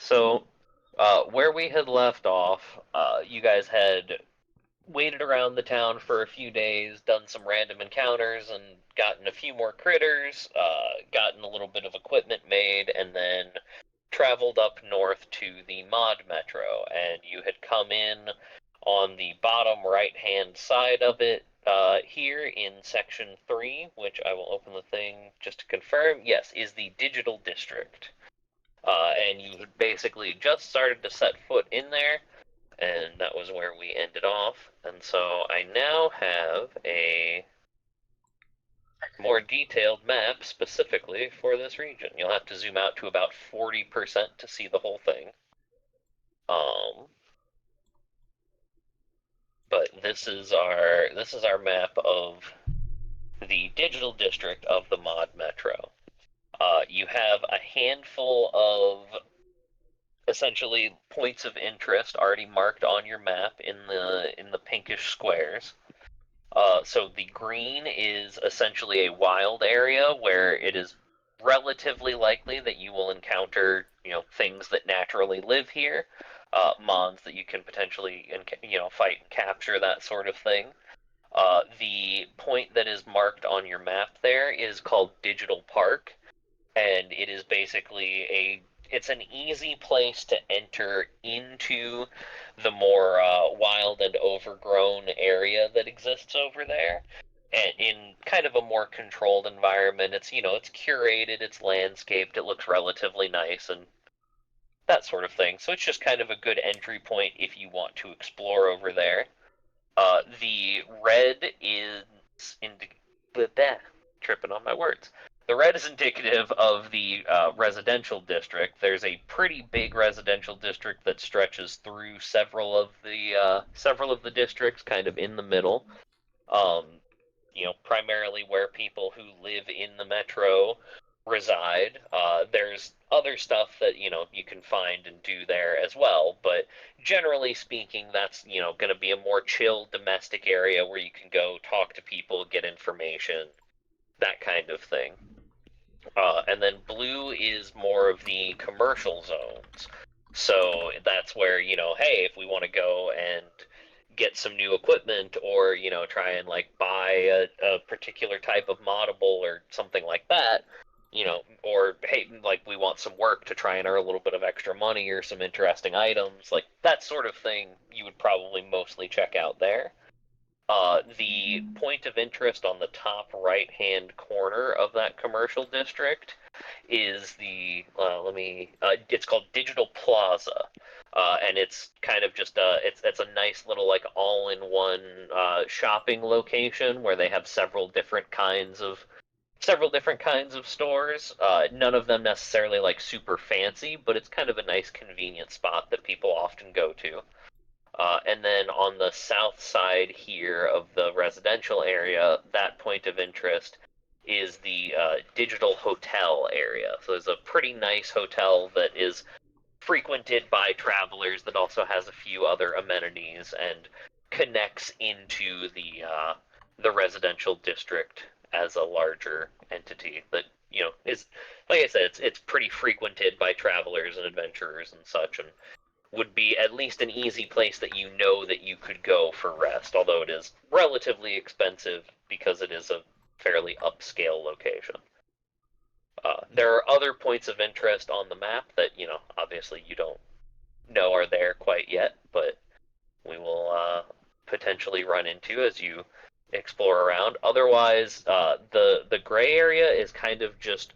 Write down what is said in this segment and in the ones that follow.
So, where we had left off, you guys had waited around the town for a few days, done some random encounters, and gotten a few more critters, gotten a little bit of equipment made, and then traveled up north to the Mod Metro. And you had come in on the bottom right-hand side of it here in Section 3, which I will open the thing just to confirm. Yes, is the Digital District. And you had basically just started to set foot in there, and that was where we ended off. And so I now have a more detailed map specifically for this region. You'll have to zoom out to about 40% to see the whole thing. Um, but this is our map of the digital district of the Mod Metro. You have a handful of essentially points of interest already marked on your map in the pinkish squares. So the green is essentially a wild area where it is relatively likely that you will encounter, things that naturally live here, mons that you can potentially, fight and capture, that sort of thing. The point that is marked on your map there is called Digital Park, and it is basically it's an easy place to enter into the more wild and overgrown area that exists over there, and in kind of a more controlled environment. It's curated, it's landscaped, it looks relatively nice, and that sort of thing. So it's just kind of a good entry point if you want to explore over there. The red is tripping on my words. The red is indicative of the residential district. There's a pretty big residential district that stretches through several of the districts, kind of in the middle. Um, Primarily where people who live in the metro reside. There's other stuff that you can find and do there as well, but generally speaking, that's going to be a more chill domestic area where you can go talk to people, get information, that kind of thing. And then blue is more of the commercial zones. So that's where, hey, if we want to go and get some new equipment or, try and like buy a particular type of moddable or something like that, or hey, like we want some work to try and earn a little bit of extra money or some interesting items, like that sort of thing, you would probably mostly check out there. The point of interest on the top right-hand corner of that commercial district is it's called Digital Plaza, and it's kind of just it's a nice little like all-in-one shopping location where they have several different kinds of stores. None of them necessarily like super fancy, but it's kind of a nice convenient spot that people often go to. And then on the south side here of the residential area, that point of interest is the digital hotel area. So there's a pretty nice hotel that is frequented by travelers that also has a few other amenities and connects into the residential district as a larger entity that is, like I said, it's pretty frequented by travelers and adventurers and such, and would be at least an easy place that that you could go for rest, although it is relatively expensive because it is a fairly upscale location. There are other points of interest on the map that, obviously you don't know are there quite yet, but we will potentially run into as you explore around. Otherwise, the gray area is kind of just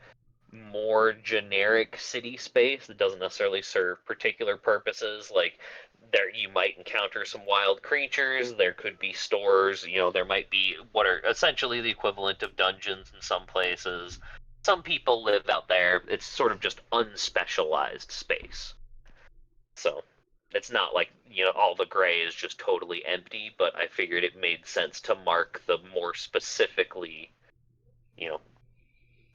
more generic city space that doesn't necessarily serve particular purposes. Like there, you might encounter some wild creatures. There could be stores. There might be what are essentially the equivalent of dungeons in some places. Some people live out there. It's sort of just unspecialized space. So it's not like, all the gray is just totally empty, but I figured it made sense to mark the more specifically, you know,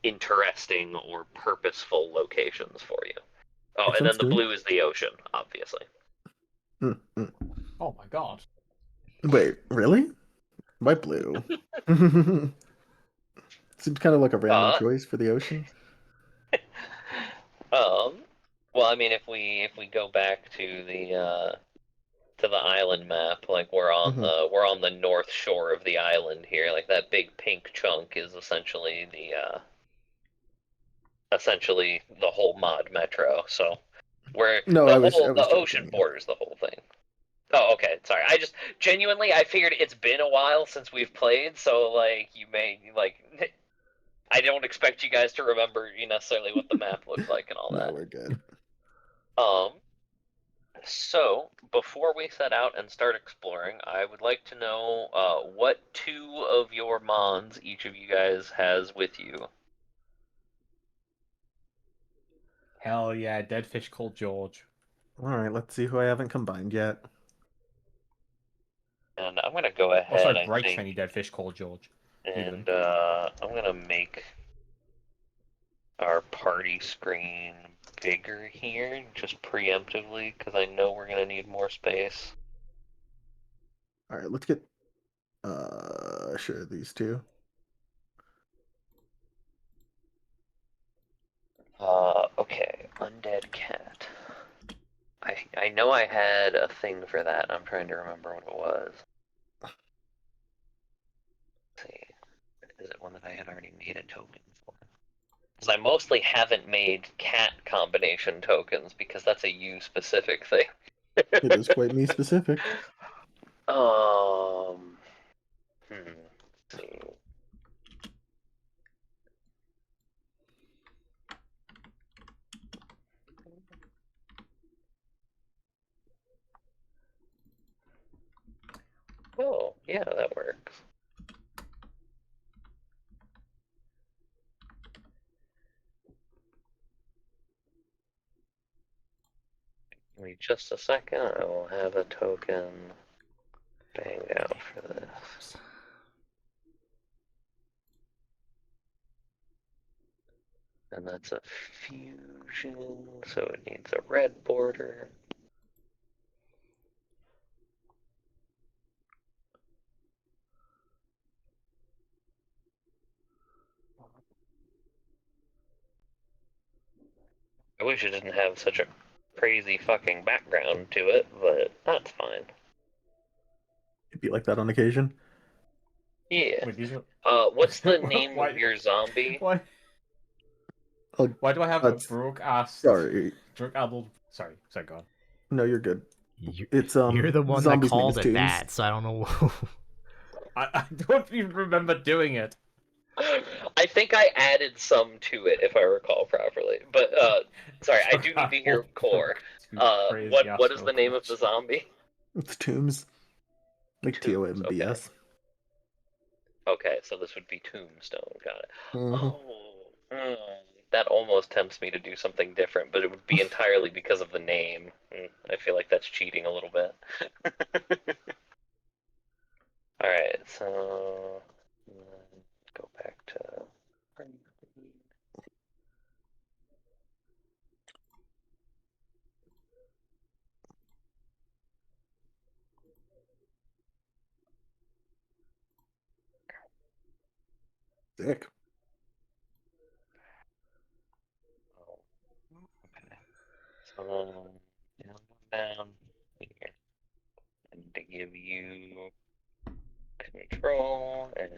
interesting or purposeful locations for you. Oh, It and then sounds the good. blue is the ocean, obviously. Mm. Oh my god. Wait, really? Why blue? Seems kind of like a random Uh, choice for the ocean. um, Well, I mean, if we go back to the island map, like Hmm. we're on the north shore of the island here. Like that big pink chunk is essentially the whole mod metro. So where No, I the was ocean joking. Yeah. borders the whole thing. Oh, okay. Sorry. I just genuinely I figured it's been a while since we've played, so like you may like I don't expect you guys to remember necessarily what the map looks like and all No, that. we're good. Um, so before we set out and start exploring, I would like to know what two of your mons each of you guys has with you. Hell yeah, dead fish called George. All right, let's see who I haven't combined yet. And I'm gonna go Also, ahead, I bright think, shiny dead fish called George. Even. and I'm gonna make our party screen bigger here, just preemptively, because I know we're gonna need more space. All right, let's get sure these two. Okay, undead cat. I know I had a thing for that. I'm trying to remember what it was. Let's see, is it one that I had already made a token for? Because I mostly haven't made cat combination tokens because that's a you specific thing. It is quite me specific. um, let's see. Oh, yeah, that works. Give me just a second. I will have a token banged out for this. And that's a fusion, so it needs a red border. I wish it didn't have such a crazy fucking background to it, but that's fine. It'd be like that on occasion. Yeah. Wait, these are. What's the name of Why? your zombie? Why? Oh, Why do I have a that's broke ass sorry. drunk adult? Sorry, go on. No, you're good. You, It's you're the one that zombie's name is called it Tombs. that, so I don't know. I don't even remember doing it. I think I added some to it if I recall properly. But sorry, I do need to hear core. Crazy ass What is the name of the zombie? It's Tombs, like Tombs. Okay. TOMBS. Okay, so this would be Tombstone. Got it. Mm-hmm. Oh, that almost tempts me to do something different, but it would be entirely because of the name. I feel like that's cheating a little bit. All right, so go back to. Sick. Oh, okay. So down here, and to give you control and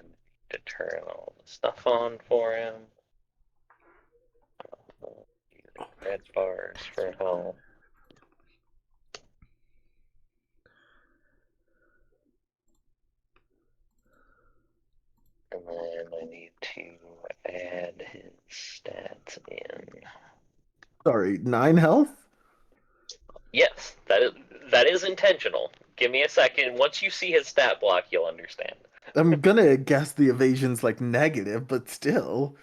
to turn all the stuff on for him. Using red bars for help. And then I need to add his stats in. Sorry, 9 health? Yes, that is intentional. Give me a second. Once you see his stat block, you'll understand. I'm gonna guess the evasion's like negative, but still.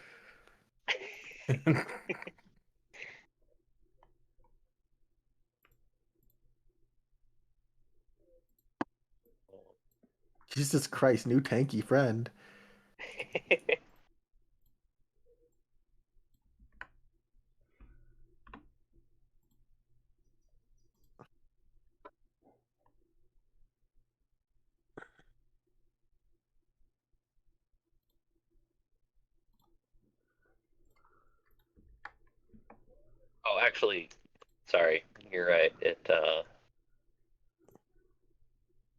Jesus Christ, new tanky friend. Oh, actually, Sorry, you're right.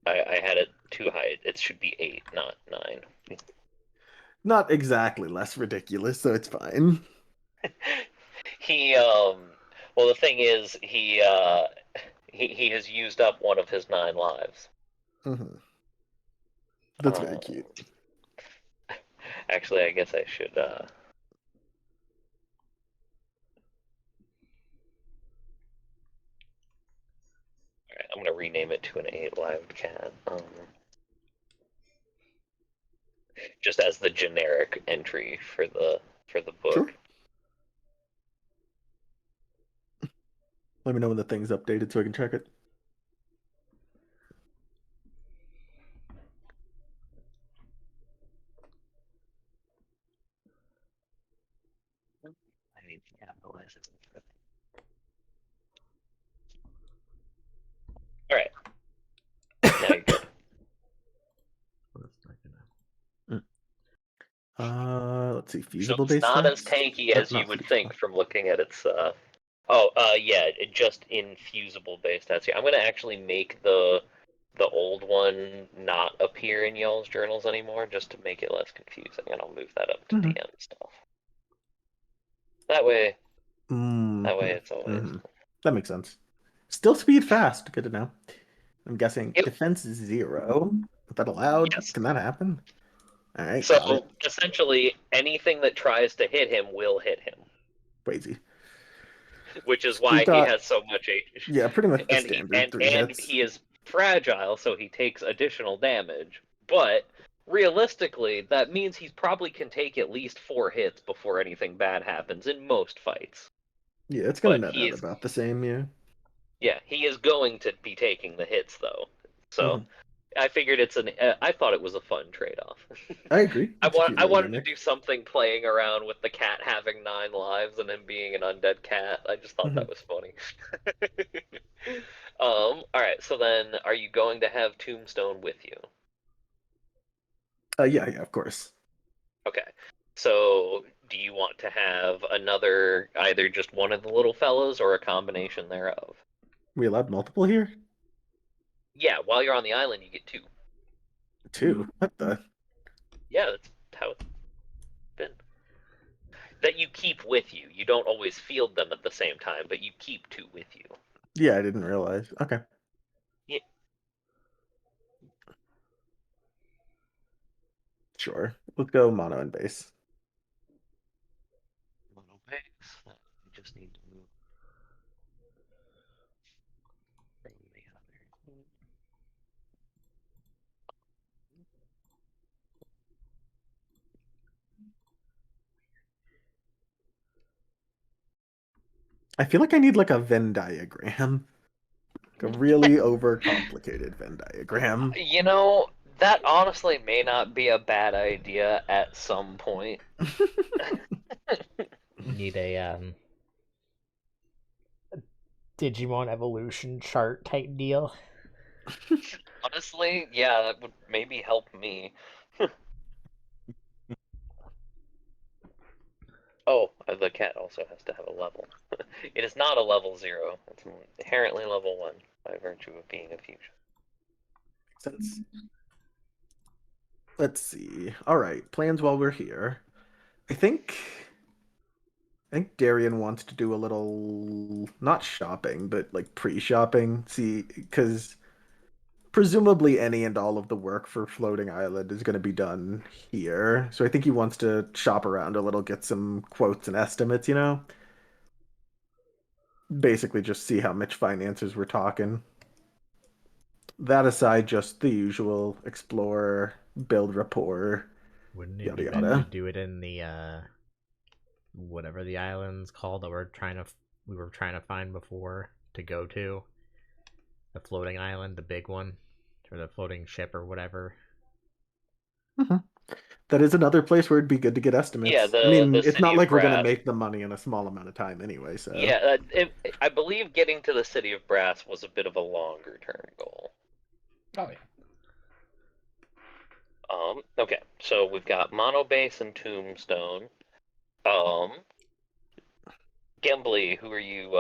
I had it too high. It should be 8, not 9. Not exactly less ridiculous, so it's fine. He well, the thing is he has used up one of his 9 lives. Hmm. That's very Um, cute. actually, I guess I should all right, I'm gonna rename it to an 8-lived cat. Just as the generic entry for the Sure. book. Let me know when the thing's updated so I can check it. I need to capitalize it. All right, now you're good. Mm. Let's see. So Feasible it's base not as stats? tanky as you Not would feasible. think from looking at its. Yeah, it just infusible base stats. Yeah, I'm gonna actually make the old one not appear in y'all's journals anymore, just to make it less confusing, and I'll move that up to Hmm. DM stuff. That way, Hmm. it's always. Hmm. That makes sense. Still speed fast. Good to know. I'm guessing Yep. defense is 0. Is that allowed? Yes. Can that happen? All right, got it. So essentially, anything that tries to hit him will hit him, Crazy. which is We why he thought, has so much H. yeah, pretty much the And he standard 3 hits. he is fragile, so he takes additional damage. But realistically, that means he probably can take at least 4 hits before anything bad happens in most fights. Yeah, it's gonna But net out about the same, yeah. he is going to be taking the hits though. So Hmm. I figured I thought it was a fun trade-off. I agree. It's a cute I little wanted to gimmick. do something playing around with the cat having 9 lives and him being an undead cat. I just thought Hmm. that was funny. All right. So then, are you going to have Tombstone with you? Yeah, of course. Okay. So, do you want to have another, either just one of the little fellows or a combination thereof? We allowed multiple here? Yeah. While you're on the island, you get 2. 2. What the? Yeah, that's how it's been. That you keep with you. You don't always field them at the same time, but you keep 2 with you. Yeah, I didn't realize. Okay. Yeah. Sure. Let's go mono and base. Mono base. You just need to move from the other. I feel like I need like a Venn diagram. Like a really overcomplicated Venn diagram. You know, that honestly may not be a bad idea at some point. Need a Digimon evolution chart type deal. Honestly, yeah, that would maybe help me. Oh, the cat also has to have a level. It is not a level 0. It's inherently level 1 by virtue of being a fusion. Sense. Let's see. All right, plans while we're here. I think Darian wants to do a little not shopping, but like pre-shopping. See, because presumably any and all of the work for Floating Island is going to be done here. So I think he wants to shop around a little, get some quotes and estimates, Basically just see how much finances we're talking. That aside, just the usual explore, build rapport, Wouldn't it yada be better to yada. do it in the whatever the island's called that we were trying to find before to go to? The floating island, the big one, or the floating ship or whatever. Hmm. That is another place where it'd be good to get Yeah, estimates. I the mean, it's city not of like we're gonna Brass. make the money in a small amount of time anyway, so. Yeah, I believe getting to the city of Brass was a bit of a longer term goal. Oh yeah. Okay, so we've got Mono Base and Tombstone. Um, Gambly, who are you?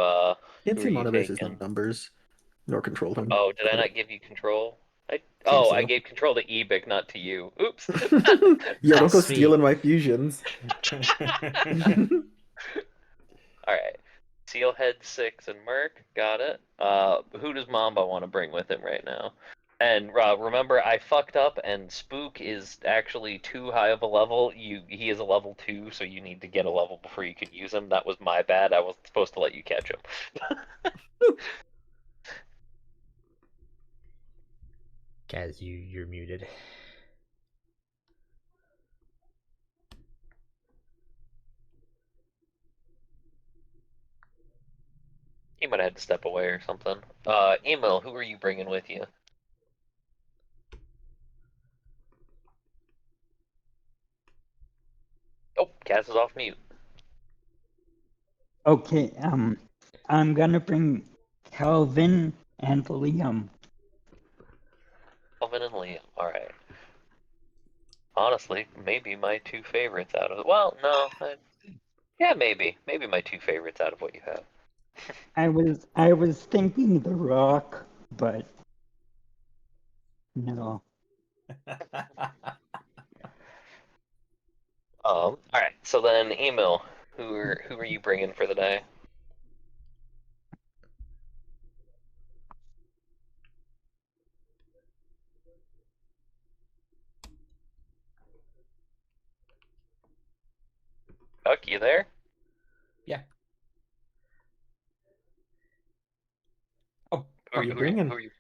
Can't Who see are you Monovis's taking? numbers, nor control him. Oh, did I But not give you control? seems I so. gave control to Ebic, not to you. Oops. Yo, don't go Sweet. stealing my fusions. All right. Sealhead 6 and Merc, got it. Who does Mamba want to bring with him right now? And remember, I fucked up, and Spook is actually too high of a level. He is a level 2, so you need to get a level before you can use him. That was my bad. I was supposed to let you catch him. Kaz, you're muted. He might have had to step away or something. Emil, who are you bringing with you? Oh, Kaz is off mute. Okay, I'm gonna bring Calvin and Liam. Alvin and Liam. All right. Honestly, maybe my two favorites out of well, no, yeah, maybe my two favorites out of what you have. I was thinking The Rock, but no. All right. So then, Emil, who are you bringing for the day? Huck, you there? Yeah. What are you bringing? Who are you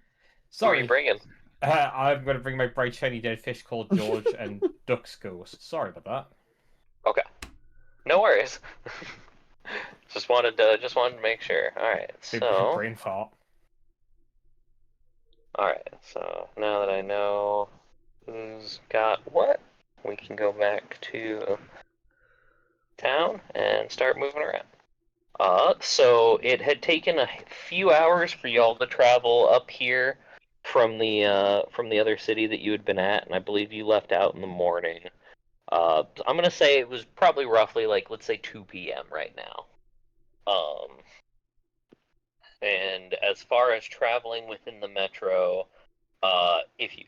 Sorry. bringing? I'm going to bring my bright shiny dead fish called George and Duck's Ghost. Sorry about that. Okay. No worries. just wanted to make sure. All right. Big So, brain fart. all right. So now that I know who's got what, we can go back to town and start moving around. So it had taken a few hours for y'all to travel up here from the other city that you had been at, and I believe you left out in the morning. I'm gonna say it was probably roughly like let's say 2 p.m. right now. And as far as traveling within the metro, if you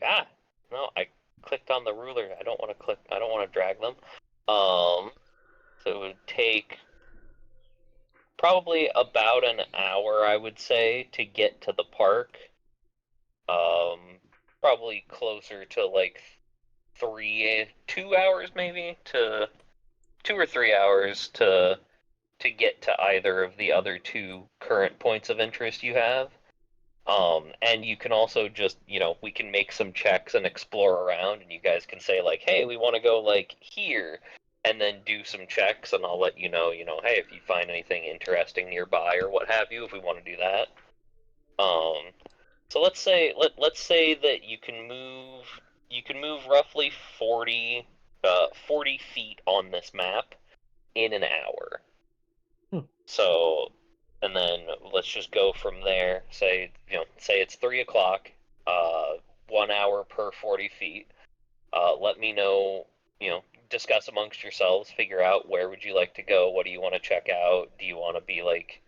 no, I clicked on the ruler. I don't want to click. I don't want to drag them. So it would take probably about an hour, I would say, to get to the park. Probably closer to like 2 hours maybe to 2 or 3 hours to get to either of the other two current points of interest you have. And you can also just, we can make some checks and explore around, and you guys can say like, hey, we want to go like here, and then do some checks, and I'll let hey, if you find anything interesting nearby or what have you, if we want to do that. So let's say that you can move roughly 40 feet on this map in an hour. So, and then let's just go from there. Say it's 3 o'clock. 1 hour per 40 feet. Let me know. Discuss amongst yourselves. Figure out where would you like to go. What do you want to check out? Do you want to be like,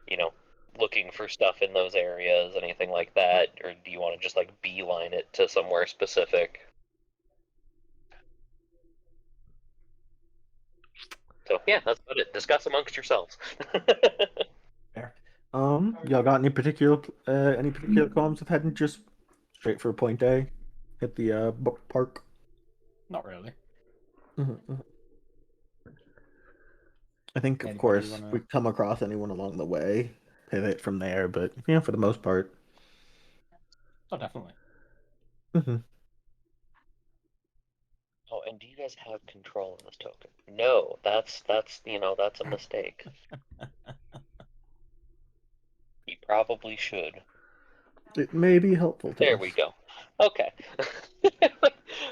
you know, looking for stuff in those areas, anything like that, or do you want to just like beeline it to somewhere specific? So yeah, that's about it. Discuss amongst yourselves. Fair. Y'all got any particular qualms with heading just straight for point A? Hit the book park. Not really. Mhm. I think, of Anybody course, wanna- we come across anyone along the way, pivot from there, but yeah, for the most part. Oh, definitely. hmm Oh, and do you guys have control of this token? No, that's that's a mistake. You probably should. It may be helpful to There us. we go. Okay.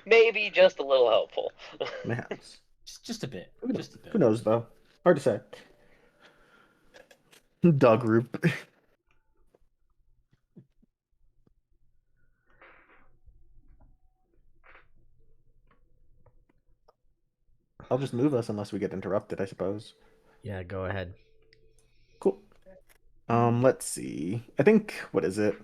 Maybe just a little helpful. Perhaps. Just a bit. Who knows? Just a bit. Who knows, though? Hard to say. Dog group. I'll just move us unless we get interrupted, I suppose. Yeah, go ahead. Let's see. I think what is it?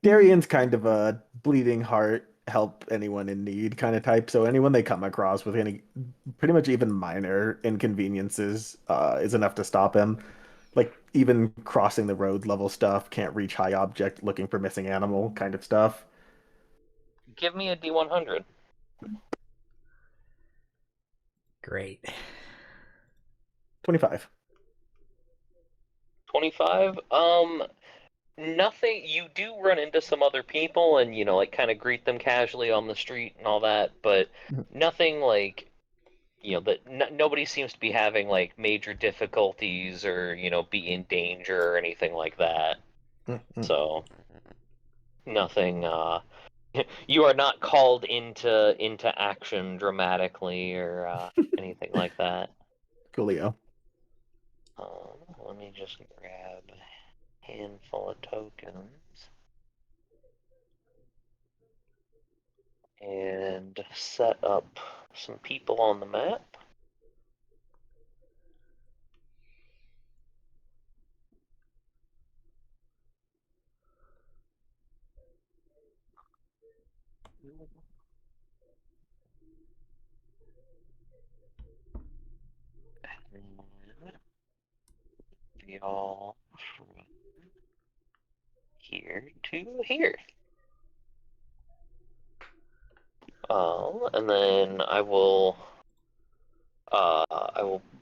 Darian's kind of a bleeding heart, help anyone in need kind of type. So anyone they come across with any pretty much even minor inconveniences is enough to stop him. Like even crossing the road level stuff, can't reach high object, looking for missing animal kind of stuff. Give me a D100. Great. 25. 25. Nothing. You do run into some other people, and like kind of greet them casually on the street and all that, but nothing like that. Nobody seems to be having like major difficulties or be in danger or anything like that. So nothing. You are not called into action dramatically or anything like that. Coolio. Let me just grab a handful of tokens and set up some people on the map. And we all from here to here. And then I will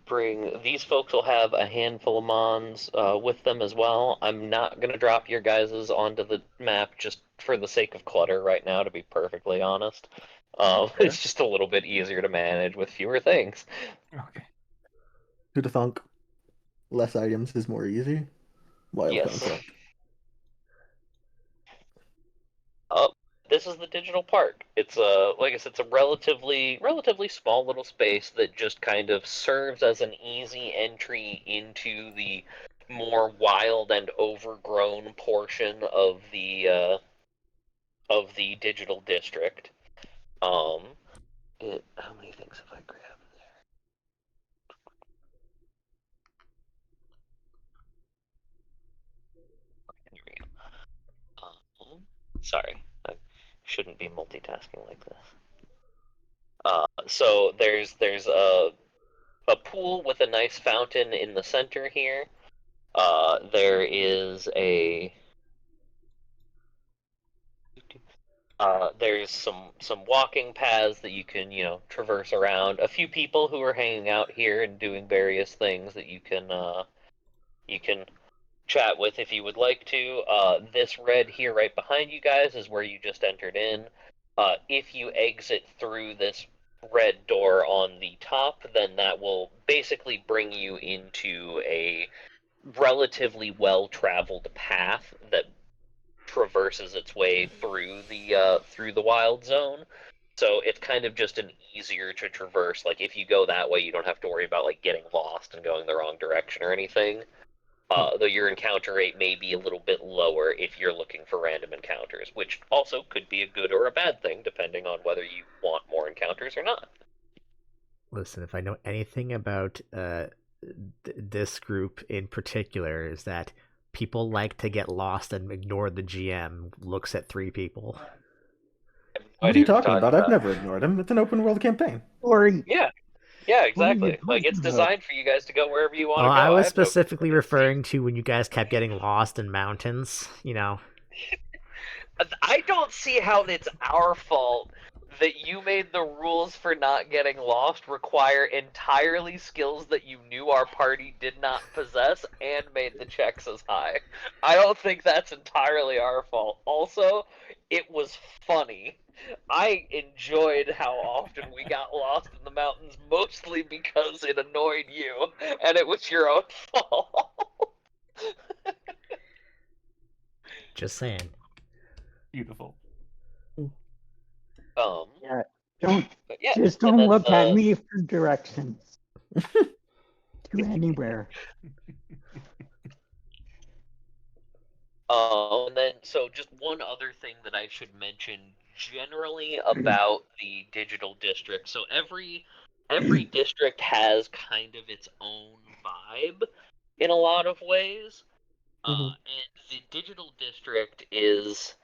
bring these folks will have a handful of mons with them as well. I'm not gonna drop your guys's onto the map just for the sake of clutter right now, to be perfectly honest. It's just a little bit easier to manage with fewer things. Okay. Who'da thunk? Less items is more easy. Wild Yes. concept. This is the digital park. It's like I said, it's a relatively small little space that just kind of serves as an easy entry into the more wild and overgrown portion of the digital district. How many things have I grabbed there? Here we go. Sorry, I shouldn't be multitasking like this. So there's a pool with a nice fountain in the center here. There is there's some walking paths that you can traverse around. A few people who are hanging out here and doing various things that you can chat with if you would like to. This red here right behind you guys is where you just entered in. If you exit through this red door on the top, then that will basically bring you into a relatively well-traveled path that traverses its way through the wild zone. So it's kind of just an easier to traverse. Like if you go that way, you don't have to worry about like getting lost and going the wrong direction or anything. Though your encounter rate may be a little bit lower if you're looking for random encounters, which also could be a good or a bad thing depending on whether you want more encounters or not. Listen, if I know anything about this group in particular, is that people like to get lost and ignore the GM looks at 3 people. What are you talking about? I've never ignored him. It's an open world campaign. Ori, Yeah, what are you exactly. Like it's talking about? designed for you guys to go wherever you want to Oh, go. I was have no specifically preference. referring to when you guys kept getting lost in mountains, I don't see how it's our fault that you made the rules for not getting lost require entirely skills that you knew our party did not possess and made the checks as high. I don't think that's entirely our fault. Also, it was funny. I enjoyed how often we got lost in the mountains, mostly because it annoyed you, and it was your own fault. Just saying. Beautiful. Yeah, don't But yeah, just and don't then look at me for directions to anywhere. And then, so just one other thing that I should mention generally about the digital district. So every district has kind of its own vibe in a lot of ways. Mhm. And the digital district is,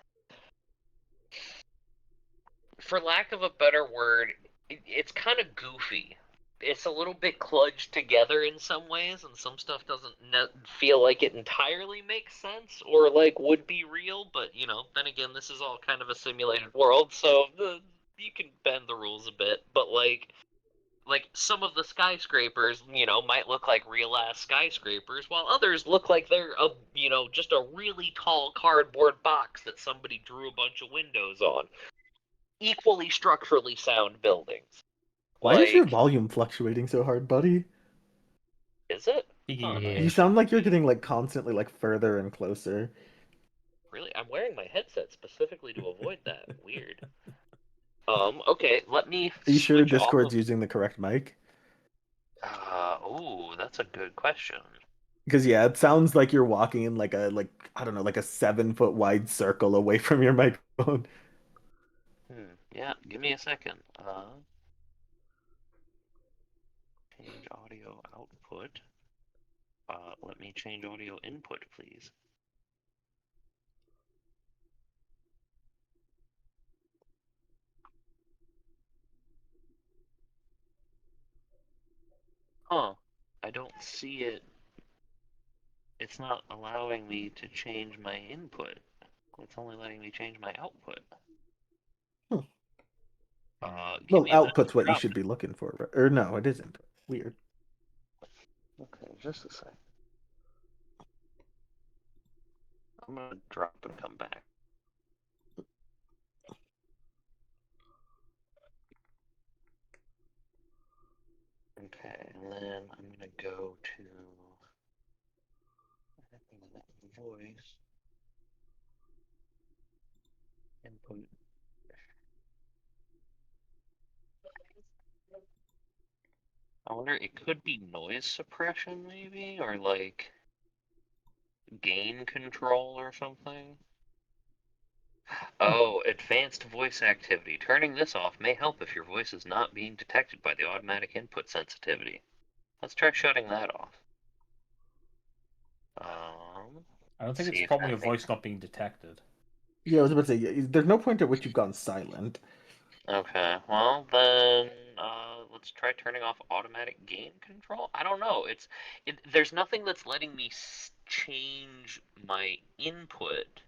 for lack of a better word, it's kind of goofy. It's a little bit kludged together in some ways, and some stuff doesn't feel like it entirely makes sense or like would be real. But then again, this is all kind of a simulated world, so you can bend the rules a bit. But like some of the skyscrapers, might look like real ass skyscrapers, while others look like they're just a really tall cardboard box that somebody drew a bunch of windows on. Equally structurally sound buildings. Why is your Like, volume fluctuating so hard, buddy? is it? Speaking Huh, of Yeah. You which, sound like you're getting like constantly like further and closer. really? I'm wearing my headset specifically to avoid that. Weird. Okay, let me Are you sure switch off Discord's of. using the correct mic? Oh, that's a good question. Because yeah, it sounds like you're walking in like I don't know, like a 7 foot wide circle away from your microphone. Yeah, give me a second. Change audio output. Let me change audio input, please. Huh. I don't see it. It's not allowing me to change my input. It's only letting me change my output. Hmm. Give Well, me a minute to output's what you drop. should be looking for, right? Or no, it isn't. Weird. Okay, just a sec. I'm gonna drop and come back. Okay, and then I'm gonna go to voice input. I wonder, it could be noise suppression maybe, or like gain control or something. Oh, advanced voice activity. Turning this off may help if your voice is not being detected by the automatic input sensitivity. Let's try shutting that off. I don't think it's See if probably that a makes. voice not being detected. Yeah, I was about to say, there's no point at which you've gone silent. Okay, well then, let's try turning off automatic gain control. I don't know. There's nothing that's letting me change my input,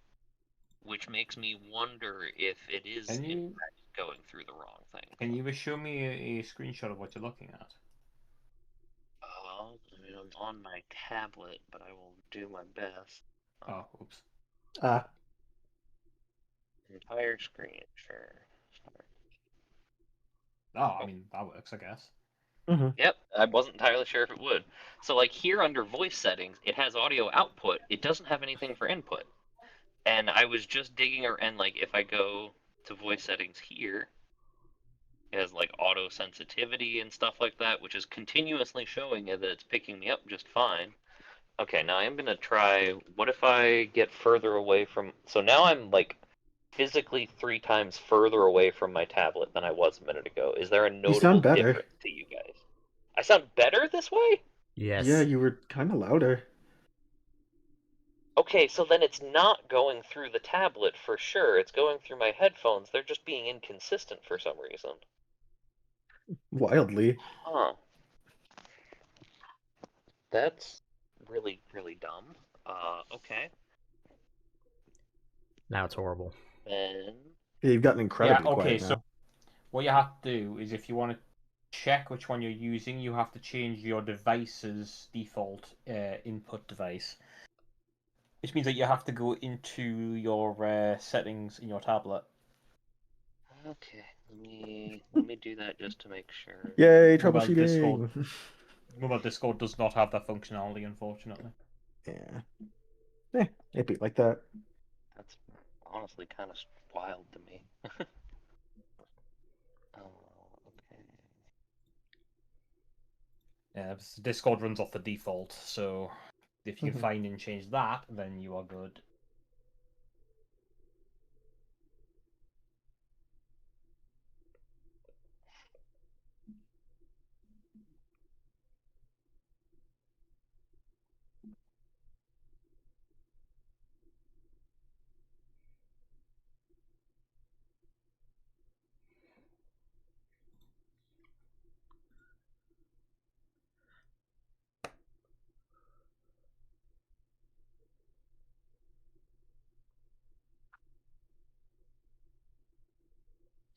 which makes me wonder if it is Can in you fact going through the wrong thing. can you show me a screenshot of what you're looking at? I mean, I'm on my tablet, but I will do my best. Oh, oops. Ah, Entire screen, sure. Sorry. Oh, I Oh, mean that works, I guess. mhm. yep, I wasn't entirely sure if it would. So, like here under voice settings, it has audio output. It doesn't have anything for input. And I was just digging and like if I go to voice settings here, it has like auto sensitivity and stuff like that, which is continuously showing that it's picking me up just fine. Okay, now I'm gonna try. What if I get further away from? So now I'm like physically 3 times further away from my tablet than I was a minute ago. Is there a You sound notable better. difference to you guys? I sound better this way? Yeah, Yes. you were kind of louder. Okay, so then it's not going through the tablet for sure. It's going through my headphones. They're just being inconsistent for some reason. Wildly. Huh. That's really, really dumb. Okay. Now it's horrible. Then. Yeah, you've gotten Yeah, incredibly okay, quiet so now. what you have to do is if you want to check which one you're using, you have to change your device's default input device. Which means that you have to go into your settings in your tablet. Okay, let me do that just to make sure. Yay, Mobile Discord, troubleshooting. Mobile Discord does not have that functionality, unfortunately. Yeah. It'd be like that. That's honestly kind of wild to me. Okay. Yeah, Discord runs off the default, so if you can Mhm. find and change that, then you are good.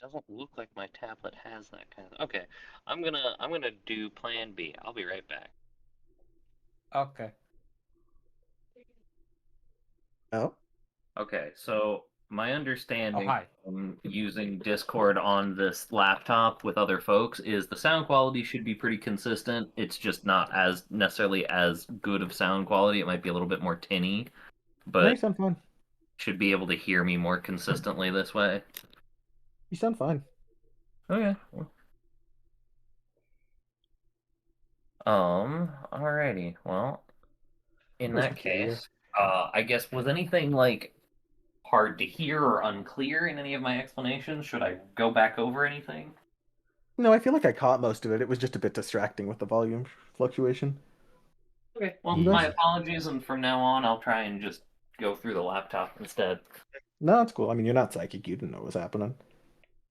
doesn't look like my tablet has that kind of. Okay, I'm gonna do Plan B. I'll be right back. Okay. Oh, Okay, so my Oh, understanding hi. from using Discord on this laptop with other folks is the sound quality should be pretty consistent. It's just not as necessarily as good of sound quality. It might be a little bit more tinny, no, you but sound fine. should be able to hear me more consistently this way. You sound fine. Okay. Alrighty. Well, in That's that peculiar. case, I guess was anything like hard to hear or unclear in any of my explanations? Should I go back over anything? No, I feel like I caught most of it. It was just a bit distracting with the volume fluctuation. Okay, well, You my guys? apologies, and from now on, I'll try and just go through the laptop instead. No, it's cool. I mean, you're not psychic. You didn't know what was happening.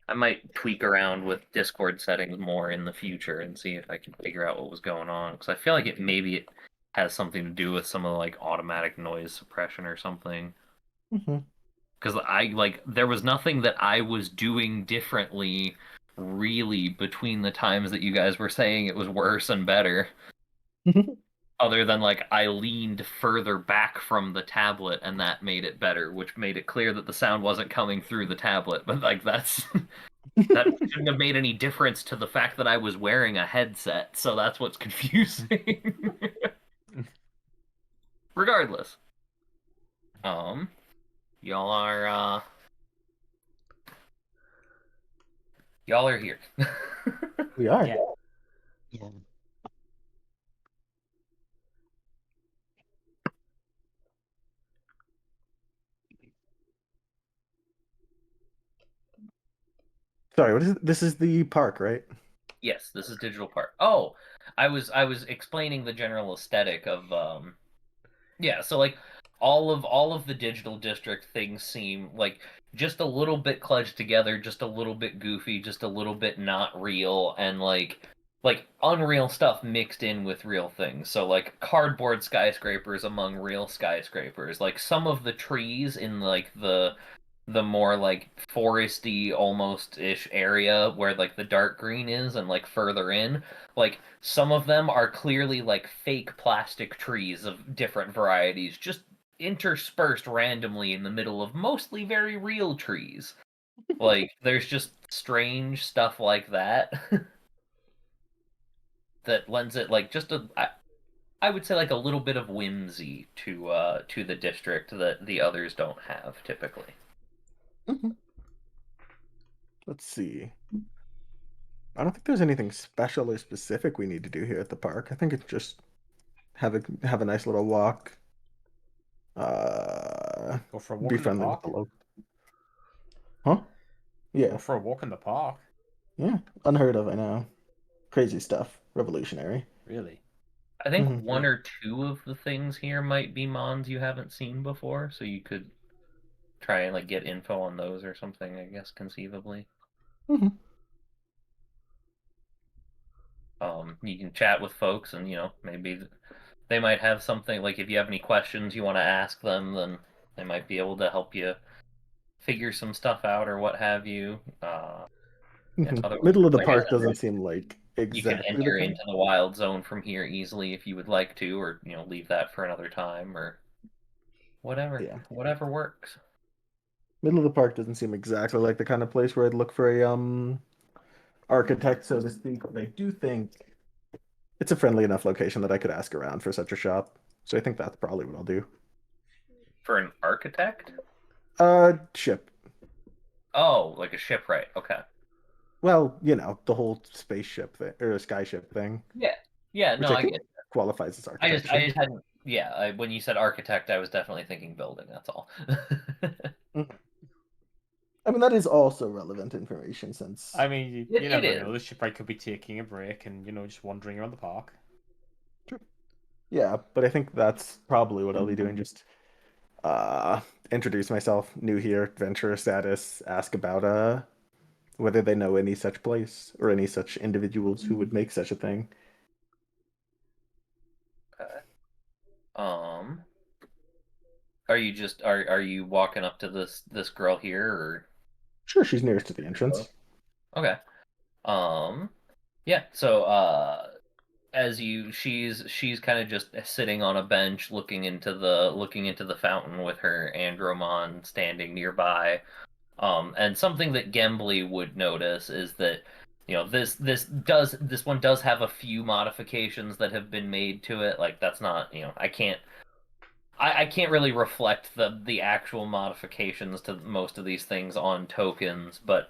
I might tweak around with Discord settings more in the future and see if I can figure out what was going on, because I feel like it has something to do with some of the, like, automatic noise suppression or something. Mm-hmm. Because there was nothing that I was doing differently really between the times that you guys were saying it was worse and better, other than like I leaned further back from the tablet and that made it better, which made it clear that the sound wasn't coming through the tablet. But like that shouldn't have made any difference to the fact that I was wearing a headset, so that's what's confusing. Regardless, um, y'all are y'all are here. We are. Yeah. Yeah. Sorry, what is it? This is the park, right? Yes, this is Digital Park. Oh, I was explaining the general aesthetic of yeah, so like all of the digital district things seem like just a little bit kludged together, just a little bit goofy, just a little bit not real, and like unreal stuff mixed in with real things. So like cardboard skyscrapers among real skyscrapers. Like some of the trees in like the more like foresty almost ish area where like the dark green is and like further in, like some of them are clearly like fake plastic trees of different varieties just interspersed randomly in the middle of mostly very real trees. Like there's just strange stuff like that that lends it like just I would say like a little bit of whimsy to the district that the others don't have typically. Mm-hmm. Let's see. I don't think there's anything special or specific we need to do here at the park. I think it's just have a nice little walk. Go for a Be walk in the friendly with park. the local. Huh? Yeah, Go for a walk in the park. yeah. Unheard of, I know. Crazy stuff. Revolutionary. Really? I think Mhm. one or two of the things here might be mons you haven't seen before, so you could try and like get info on those or something, I guess conceivably. Mhm. You can chat with folks and maybe they might have something like if you have any questions you want to ask them, then they might be able to help you figure some stuff out or what have you. Mhm. Otherwise, Middle of the like I park said, doesn't seem like you can exactly the enter kind. into the wild zone from here easily if you would like to, or leave that for another time or whatever. Yeah. Whatever works. Middle of the park doesn't seem exactly like the kind of place where I'd look for a architect, so to speak. But I do think it's a friendly enough location that I could ask around for such a shop. So I think that's probably what I'll do. For an architect? Ship. Oh, like a shipwright. Okay. Well, the whole spaceship thing or a skyship thing, Yeah. Yeah, which no, I I think get it. qualifies as I architecture. just hadn't. Yeah, when you said architect, I was definitely thinking building. That's all. Mhm. I mean, that is also relevant information since. I mean, you, It, you it never is. know. The shipwright could be taking a break and just wandering around the park. Yeah, but I think that's probably what I'll be doing. Just uh, introduce myself, new here, adventurer status, ask about whether they know any such place or any such individuals who would make such a thing. Okay. Um, are you walking up to this girl here, or Sure, she's nearest to the entrance. Okay. Yeah. So she's kind of just sitting on a bench looking into the fountain with her Andromon standing nearby. And something that Gembly would notice is that this one does have a few modifications that have been made to it. Like that's not I can't really reflect the actual modifications to most of these things on tokens, but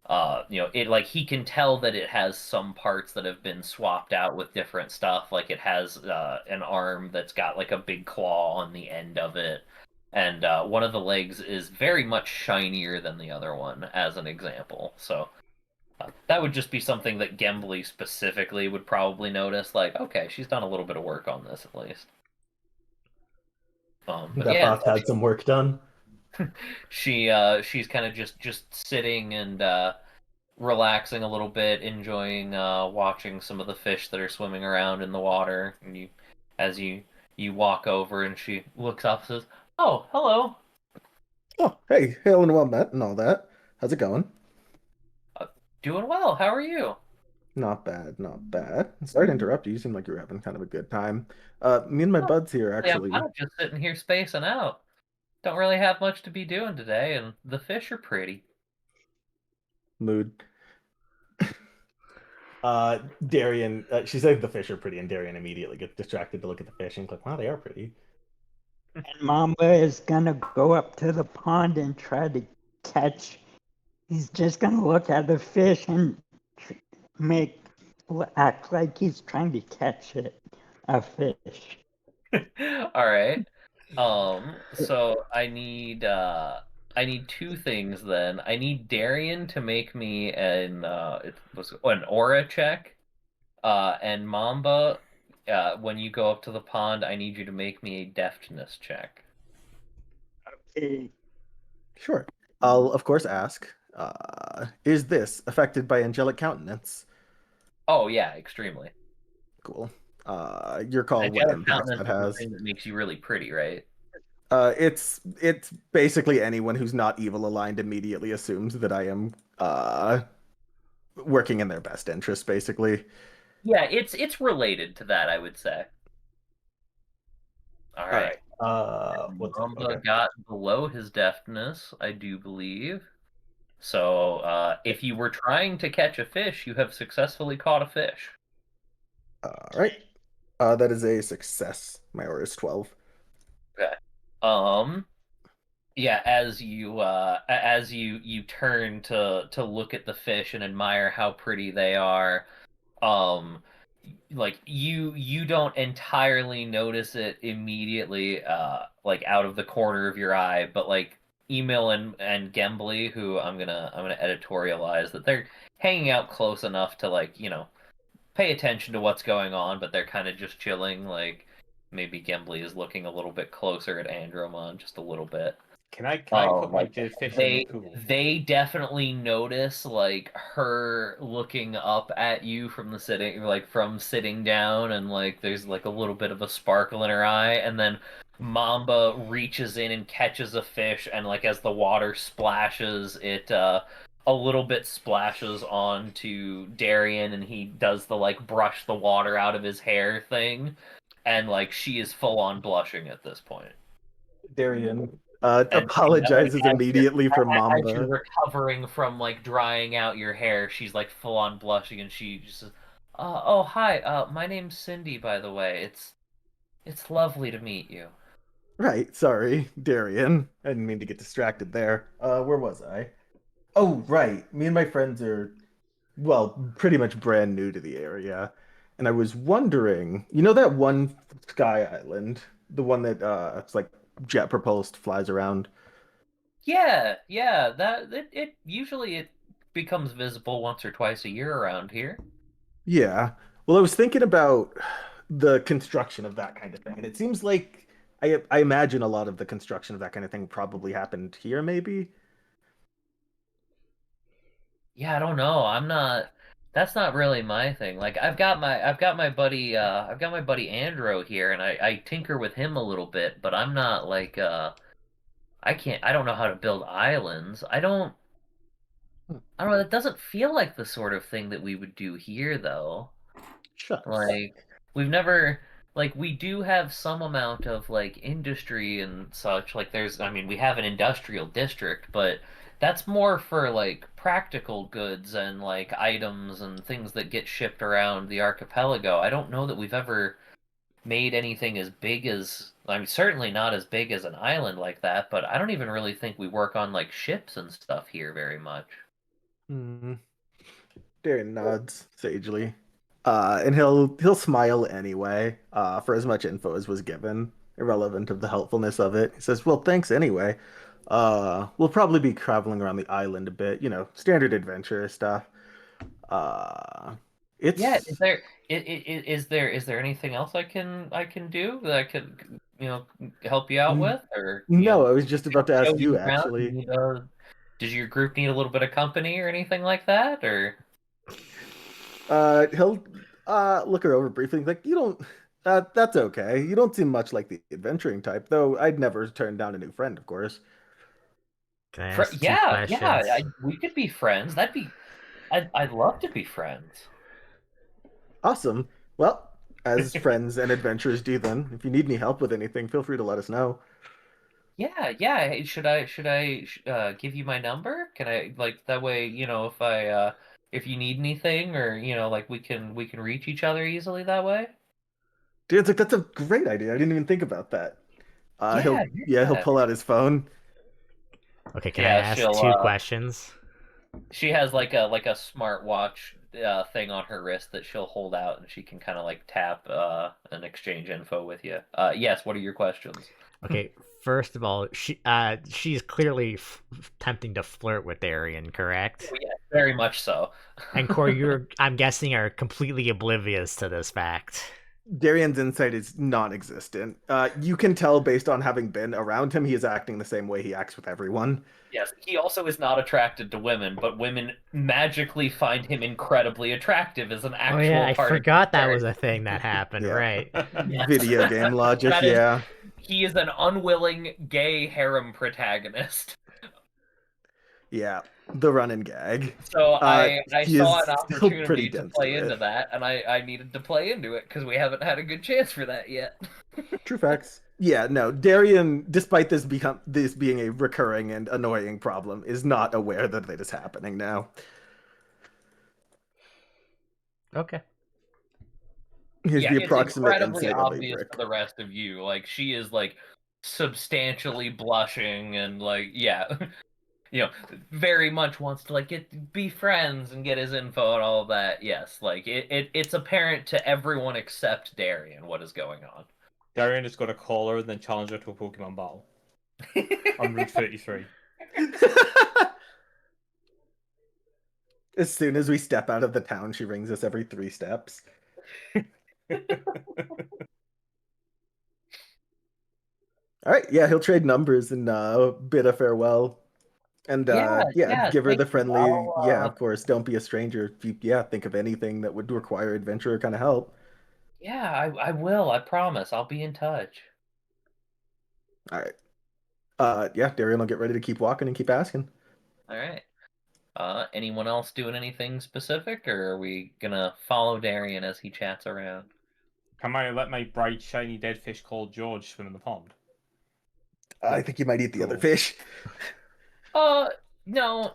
it like he can tell that it has some parts that have been swapped out with different stuff. Like it has an arm that's got like a big claw on the end of it, and one of the legs is very much shinier than the other one, as an example. So that would just be something that Gembly specifically would probably notice. Like, okay, she's done a little bit of work on this at least. But That yeah, boss had some work done. she's kind of just sitting and relaxing a little bit, enjoying watching some of the fish that are swimming around in the water. And you walk over, and she looks up and says, "Oh, hello. Oh, hey, hail and well met and all that. How's it going? Doing well. How are you?" Not bad, not bad. Sorry to interrupt you. You seem like you were having kind of a good time. Me and my "Oh, buds here yeah, I'm actually kind of just sitting here spacing out. Don't really have much to be doing today, and the fish are pretty." mood. Darian, she said the fish are pretty, and Darian immediately gets distracted to look at the fish and like, wow, they are pretty. And Mamba is gonna go up to the pond and try to catch. He's just gonna look at the fish and make act like he's trying to catch a fish. All right. So I need two things then. I need Darian to make me an aura check. And Mamba, when you go up to the pond, I need you to make me a deftness check. Okay. Sure. I'll of course ask, is this affected by angelic countenance? Oh yeah, extremely. Cool. Your call what Angelic impacts countenance that is the has. thing that makes you really pretty, right? It's basically anyone who's not evil aligned immediately assumes that I am working in their best interest, basically. Yeah, it's related to that, I would say. All All right. right. What's up? Mamba Okay. got below his deftness, I do believe. So, if you were trying to catch a fish, you have successfully caught a fish. All right. That is a success. My aura is 12. Okay. Um, yeah, as you turn to look at the fish and admire how pretty they are, um, like you don't entirely notice it immediately, like out of the corner of your eye, but like Emil and Gembly, who I'm gonna editorialize that they're hanging out close enough to like pay attention to what's going on, but they're kind of just chilling. Like maybe Gembly is looking a little bit closer at Andromon, just a little bit. Can I put my Like dead fish in the they pool? they definitely notice like her looking up at you from the sitting down, and like there's like a little bit of a sparkle in her eye, and then Mamba reaches in and catches a fish, and like as the water splashes, it a little bit splashes onto Darian, and he does the like brush the water out of his hair thing, and like she is full on blushing at this point. Darian And like apologizes immediately for as you're Mamba. recovering from like drying out your hair, she's like full on blushing, and she just says, "Oh hi, my name's Cindy, by the way. It's lovely to meet you." Right, sorry, Darian. I didn't mean to get distracted there. Where was I? Oh, right. Me and my friends are, well, pretty much brand new to the area. And I was wondering, you know that one sky island, the one that it's like jet propulsed, flies around? Yeah, that it usually it becomes visible once or twice a year around here. Yeah. Well, I was thinking about the construction of that kind of thing, and it seems like I imagine a lot of the construction of that kind of thing probably happened here, maybe. Yeah, I don't know. I'm not. That's not really my thing. Like I've got my buddy Andro here, and I tinker with him a little bit, but I'm not like I don't know how to build islands. I don't I don't know, that doesn't feel like the sort of thing that we would do here, though. Shucks. Like, we've never, like, we do have some amount of, like, industry and such. Like, I mean, we have an industrial district, but that's more for, like, practical goods and, like, items and things that get shipped around the archipelago. I don't know that we've ever made anything as big as, I mean, certainly not as big as an island like that, but I don't even really think we work on, like, ships and stuff here very much. Hmm. Darren nods sagely. And he'll smile anyway, for as much info as was given, irrelevant of the helpfulness of it. He says, "Well, thanks anyway. We'll probably be traveling around the island a bit, standard adventure stuff. Uh, Yeah, it's is there anything else I can do that I could help you out n- with, or no, I was just about to show ask you you around? actually. Does your group need a little bit of company or anything like that, or? He'll look her over briefly, like, you don't. That's okay. You don't seem much like the adventuring type, though. I'd never turn down a new friend, of course. Can I ask two Yeah, yeah, questions? we could be friends. I'd love to be friends. Awesome. Well, as friends and adventurers do then, if you need any help with anything, feel free to let us know. Yeah, yeah. Hey, should I give you my number? Can I, like, that way, if you need anything, or like, we can reach each other easily that way? Dude, it's like that's a great idea. I didn't even think about that. Yeah, He'll yeah. pull out his phone. Okay, can I Yeah, ask two questions? she has like a smartwatch thing on her wrist that she'll hold out, and she can kind of like tap and exchange info with you. Yes, what are your questions? Okay, first of all, she's clearly attempting to flirt with Arian, correct? Oh, yeah, very much so. And Corey, I'm guessing, are completely oblivious to this fact. Darian's insight is non-existent. You can tell based on having been around him, he is acting the same way he acts with everyone. Yes, he also is not attracted to women, but women magically find him incredibly attractive as an Oh yeah, actual I part of forgot the that was character. a thing that happened, Yeah. right? Yes. Video game logic, That is, yeah. he is an unwilling gay harem protagonist. Yeah. The run and gag. So Uh, I he saw is an still pretty opportunity to dense play to into it. that, and I needed to play into it because we haven't had a good chance for that yet. True facts. Yeah, no, Darian, despite this being a recurring and annoying problem, is not aware that it is happening now. Okay. Here's Yeah, the it's approximate incredibly insight of a obvious to brick. the rest of you. Like, she is like substantially blushing and, like, yeah, very much wants to, like, be friends and get his info and all of that. Yes, like it's apparent to everyone except Darian what is going on. Darian just got a caller and then challenged her to a Pokemon battle on Route 33. As soon as we step out of the town, she rings us every 3 steps. All right, yeah, he'll trade numbers and bid a farewell. And Yeah, yeah, yeah. give her Thank the you. friendly, yeah, of course, don't be a stranger. If you, yeah, think of anything that would require adventurer kind of help. Yeah, I will. I promise. I'll be in touch. All right. Yeah, Darian will get ready to keep walking and keep asking. All right. Anyone else doing anything specific, or are we gonna follow Darian as he chats around? Can I let my bright, shiny dead fish called George swim in the pond? I think you might eat the other Cool. fish. Uh, no,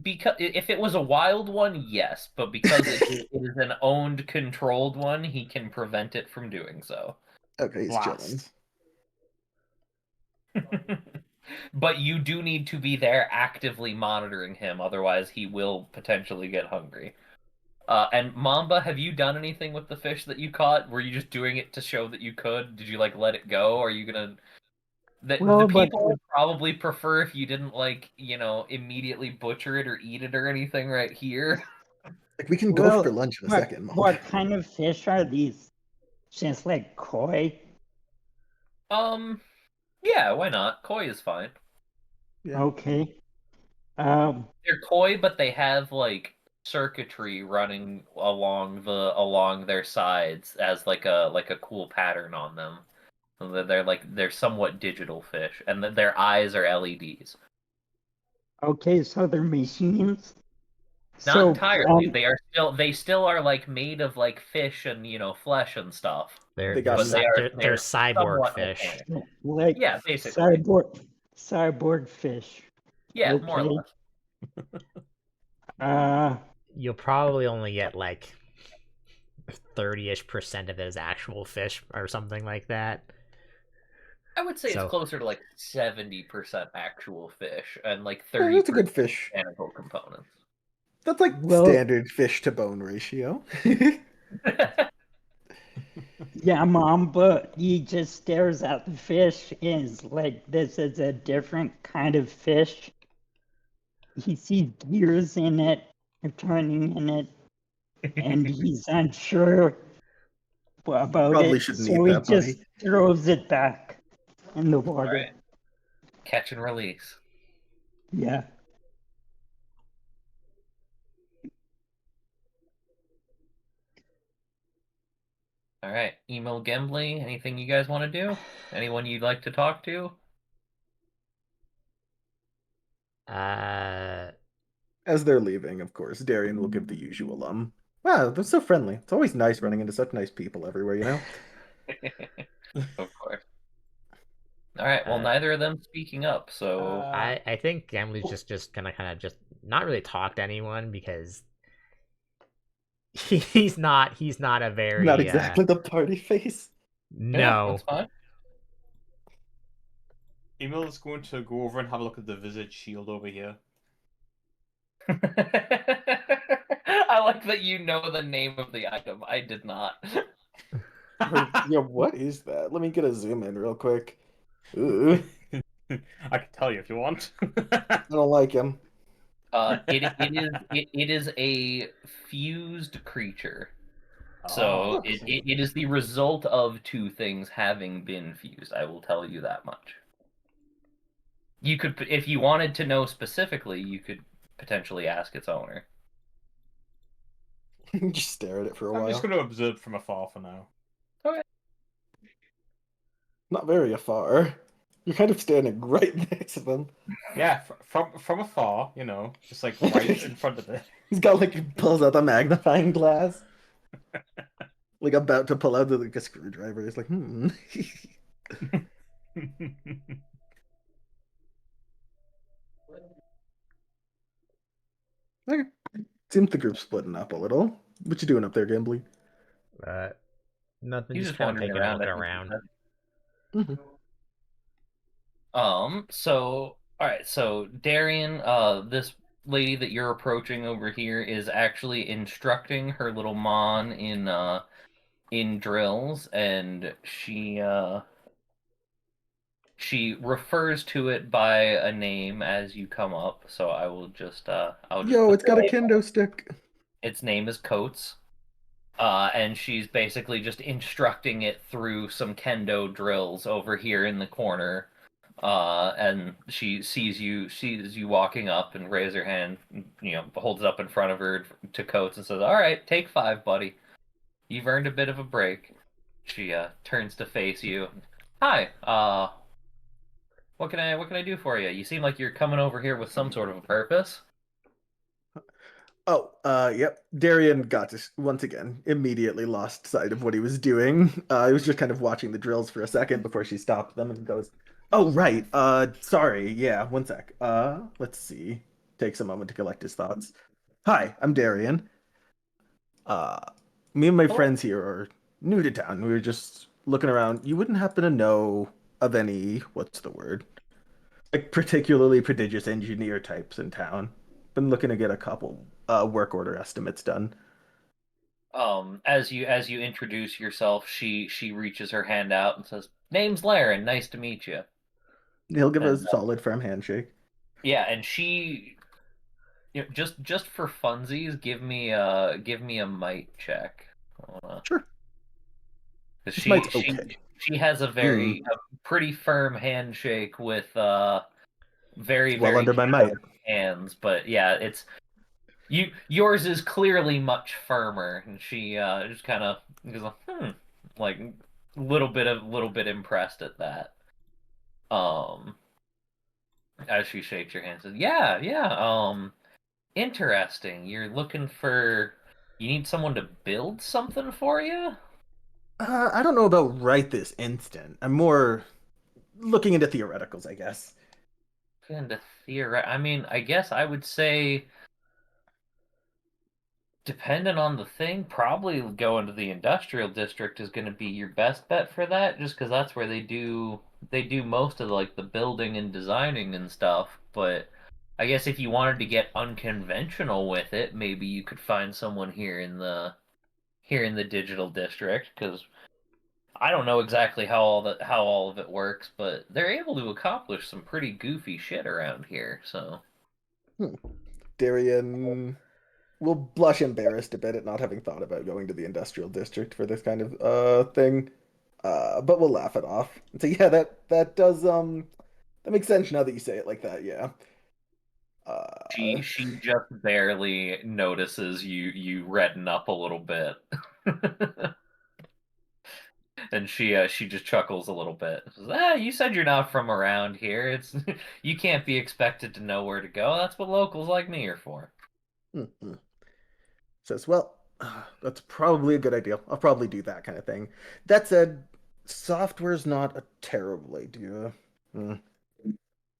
because if it was a wild one, yes, but because it is an owned, controlled one, he can prevent it from doing so. Okay, he's chilling. Blast. But you do need to be there actively monitoring him, otherwise he will potentially get hungry. And Mamba, have you done anything with the fish that you caught? Were you just doing it to show that you could? Did you, like, let it go? Are you gonna... The Well, but people would probably prefer if you didn't, like, immediately butcher it or eat it or anything right here. Like we can go well, for lunch in a what second, Mom. what kind of fish are these? Just like koi? Yeah, why not? Koi is fine. Yeah. Okay. They're koi, but they have, like, circuitry running along their sides as like a cool pattern on them. So they're somewhat digital fish, and their eyes are LEDs. Okay, so they're machines. So, entirely. They still are like made of like fish and flesh and stuff. They're They they're, got But meat. they're cyborg somewhat fish. mechanical. like Yeah, basically. cyborg fish. Yeah, more or Okay. less. You'll probably only get like 30-ish% of it as actual fish or something like that. I would say it's So closer to like 70% actual fish and like Oh, 30% that's a good fish. mechanical components. That's like Well- standard fish to bone ratio. Yeah, Mom, but he just stares at the fish and is like, this is a different kind of fish. He sees gears in it, or turning in it, and he's unsure about Probably it, shouldn't so eat he that, just buddy. throws it back in the water. Right. Catch and release. Yeah. All right, Emo Gembly, anything you guys want to do? Anyone you'd like to talk to? uh As they're leaving, of course, Darian will give the usual wow, they're so friendly. It's always nice running into such nice people everywhere, you know? Of course. All right, well, neither of them speaking up, so I think Gambly's just gonna kind of just not really talk to anyone because he's not a very Not exactly the party face. yeah, no. that's fine. Emil is going to go over and have a look at the Visage shield over here. I like that you know the name of the item. I did not. Yeah, what is that? Let me get a zoom in real quick. Ooh, I can tell you if you want. I don't like him. It is a fused creature. So Oh, it is the result of two things having been fused. I will tell you that much. You could, if you wanted to know specifically, you could potentially ask its owner. Just stare at it for a I'm while. just going to observe from afar for now. Not very afar. You're kind of standing right next to them. Yeah, from afar, just like right in front of it. He's got like, he pulls out the magnifying glass. Like about to pull out like a screwdriver. He's like, Okay. Seems the group's splitting up a little. What you doing up there, Gambly? Nothing. He's Just just kind of wandering taking a around. look I think he around. said. So, all right. So, Darian, this lady that you're approaching over here is actually instructing her little mon in drills, and she refers to it by a name as you come up. So I will just I'll just Yo, put it's got a the name. kendo stick. Its name is Coates. And she's basically just instructing it through some kendo drills over here in the corner. And she sees you walking up and raises her hand, holds it up in front of her to Coates and says, "All right, take 5, buddy. You've earned a bit of a break." She turns to face you. "Hi. What can I do for you? You seem like you're coming over here with some sort of a purpose." Oh, yep. Darian got this once again. Immediately lost sight of what he was doing. He was just kind of watching the drills for a second before she stopped them and goes, "Oh, right. Sorry. Yeah, one sec. Let's see." Takes a moment to collect his thoughts. "Hi, I'm Darian. Uh, Me and my friends here are new to town. We were just looking around. You wouldn't happen to know of any, what's the word? Like particularly prodigious engineer types in town. Been looking to get a couple work order estimates done." As you introduce yourself, she reaches her hand out and says, "Name's Laren. Nice to meet you." He'll give a And solid firm handshake. yeah, and she, just for funsies, give me a might check. Sure. 'Cause This might's okay. she has a pretty firm handshake with very Well very under my might. hands, but yeah, it's yours is clearly much firmer, and she just kind of goes, like little bit impressed at that. As she shakes your hand, says, "Yeah, yeah. Interesting. You're looking for. You need someone to build something for you? I don't know about right this instant. I'm more looking into theoreticals, I guess. Into I mean, I guess I would say, depending on the thing, probably going to the industrial district is going to be your best bet for that, just because that's where they do most of like the building and designing and stuff. But I guess if you wanted to get unconventional with it, maybe you could find someone here in the digital district, because I don't know exactly how all of it works, but they're able to accomplish some pretty goofy shit around here. So Darian will blush embarrassed a bit at not having thought about going to the industrial district for this kind of thing. But we'll laugh it off. So yeah, that does that makes sense now that you say it like that, yeah. Uh she just barely notices you redden up a little bit, and she just chuckles a little bit. Says, you said you're not from around here. It's you can't be expected to know where to go. That's what locals like me are for. mhm. Says, well, that's probably a good idea. I'll probably do that kind of thing. That said, software's not a terrible idea. Hmm.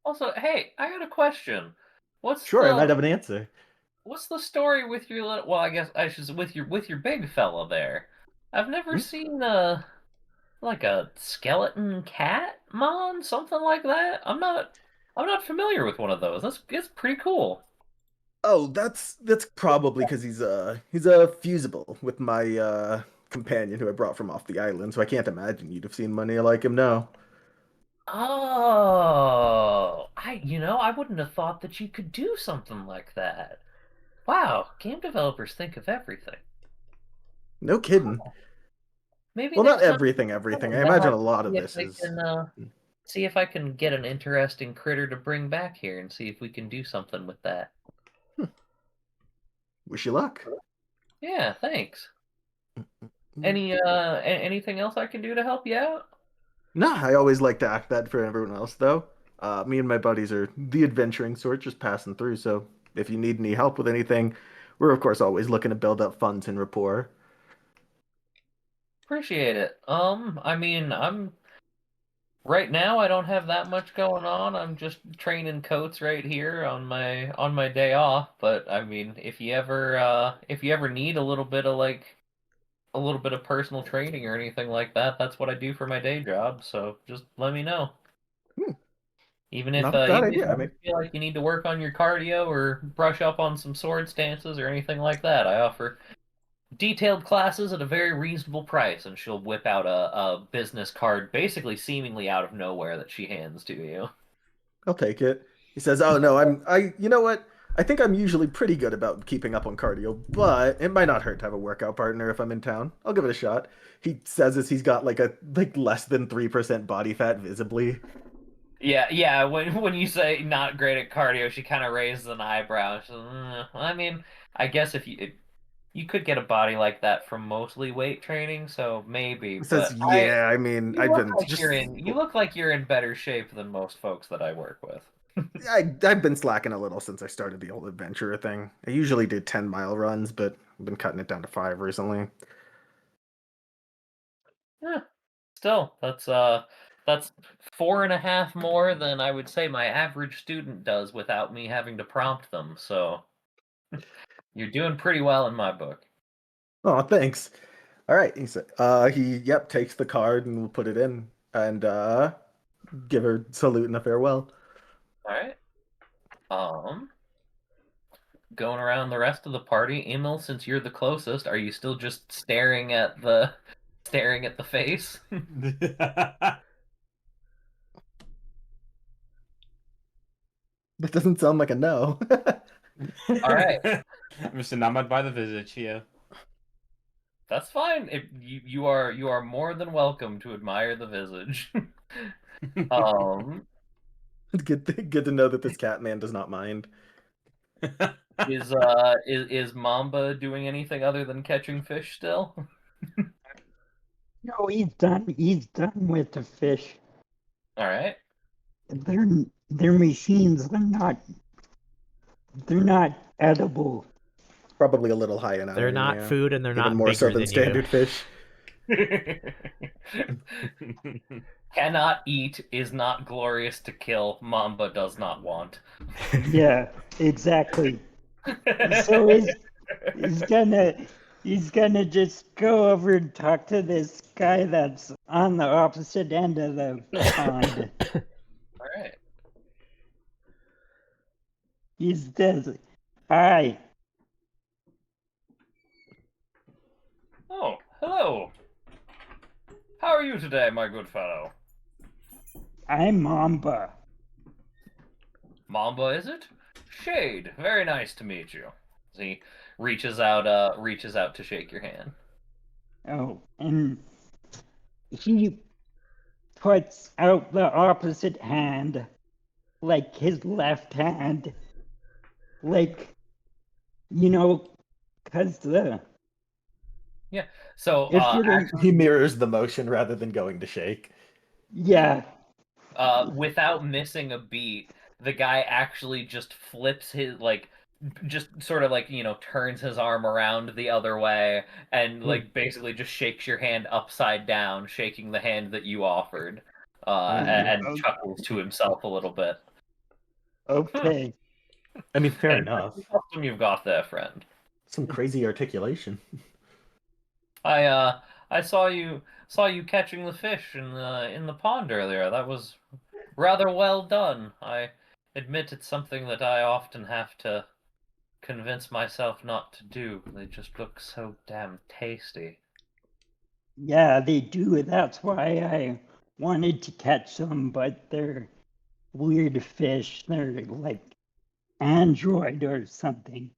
Also, hey, I got a question. What's Sure, I the might have an answer. what's the story with your little? Well, I guess I should with your big fella there. I've never Hmm? seen like a skeleton cat mon, something like that. I'm not familiar with one of those. It's pretty cool. Oh, that's probably because he's a fusible with my companion who I brought from off the island, so I can't imagine you'd have seen money like him now. Oh, I wouldn't have thought that you could do something like that. Wow, game developers think of everything. No kidding. Maybe Well, not next time everything, I everything. I can imagine a lot of see if this I is. can see if I can get an interesting critter to bring back here and see if we can do something with that. Wish you luck. Yeah, thanks. Mm. Anything else I can do to help you out? Nah, I always like to act that for everyone else, though. Me and my buddies are the adventuring sort, just passing through. So if you need any help with anything, we're of course always looking to build up funds and rapport. Appreciate it. I mean, I'm right now I don't have that much going on. I'm just training coats right here on my day off, but I mean, if you ever need a little bit of personal training or anything like that, that's what I do for my day job, so just let me know. Hmm, Even if not a uh, bad even if idea. I you mean, feel like you need to work on your cardio or brush up on some sword stances or anything like that, I offer detailed classes at a very reasonable price, and she'll whip out a business card basically seemingly out of nowhere that she hands to you. I'll take it. He says, "Oh no, you know what? I think I'm usually pretty good about keeping up on cardio, but it might not hurt to have a workout partner if I'm in town. I'll give it a shot." He says as he's got like less than 3% body fat visibly. Yeah, yeah. When you say not great at cardio, she kind of raises an eyebrow. She says, I mean, I guess if you could get a body like that from mostly weight training, so maybe. He says, But "Yeah, I mean, you I've look been like you're just in you look like you're in better shape than most folks that I work with. I've been slacking a little since I started the old adventurer thing. I usually do 10-mile runs, but I've been cutting it down to 5 recently." Yeah, still, that's 4.5 more than I would say my average student does without me having to prompt them. So you're doing pretty well in my book. Oh, thanks. All right, he yep, takes the card and we'll put it in and give her salute and a farewell. All right. Um, Going around the rest of the party, Emil, since you're the closest, are you still just staring at the face? That doesn't sound like a no. All right. I'm just enamored by the visage here. That's fine. If you are more than welcome to admire the visage. Um, Good to know that this cat man does not mind. is Mamba doing anything other than catching fish still? No, he's done. He's done with the fish. All right. They're machines. They're not edible. Probably a little high in iron. They're not yeah. food and they're Even not more so bigger than than standard fish. Cannot eat, is not glorious to kill, Mamba does not want. Yeah, exactly. So he's gonna just go over and talk to this guy that's on the opposite end of the pond. Alright. He's this. Hi, Oh, hello. How are you today, my good fellow? I'm Mamba. Mamba, is it? Shade, very nice to meet you. He reaches out to shake your hand. Oh, and he puts out the opposite hand, like his left hand, like, because So, if you're, He mirrors the motion rather than going to shake. yeah, without missing a beat, the guy actually just flips his, like, just sort of like, turns his arm around the other way and, like, basically just shakes your hand upside down, shaking the hand that you offered, and Oh. chuckles to himself a little bit. okay. I mean, fair And enough. what custom you've got there, friend. Some crazy articulation. I saw you catching the fish in the pond earlier. That was rather well done. I admit it's something that I often have to convince myself not to do. They just look so damn tasty. Yeah, they do. That's why I wanted to catch them, but they're weird fish. They're like android or something.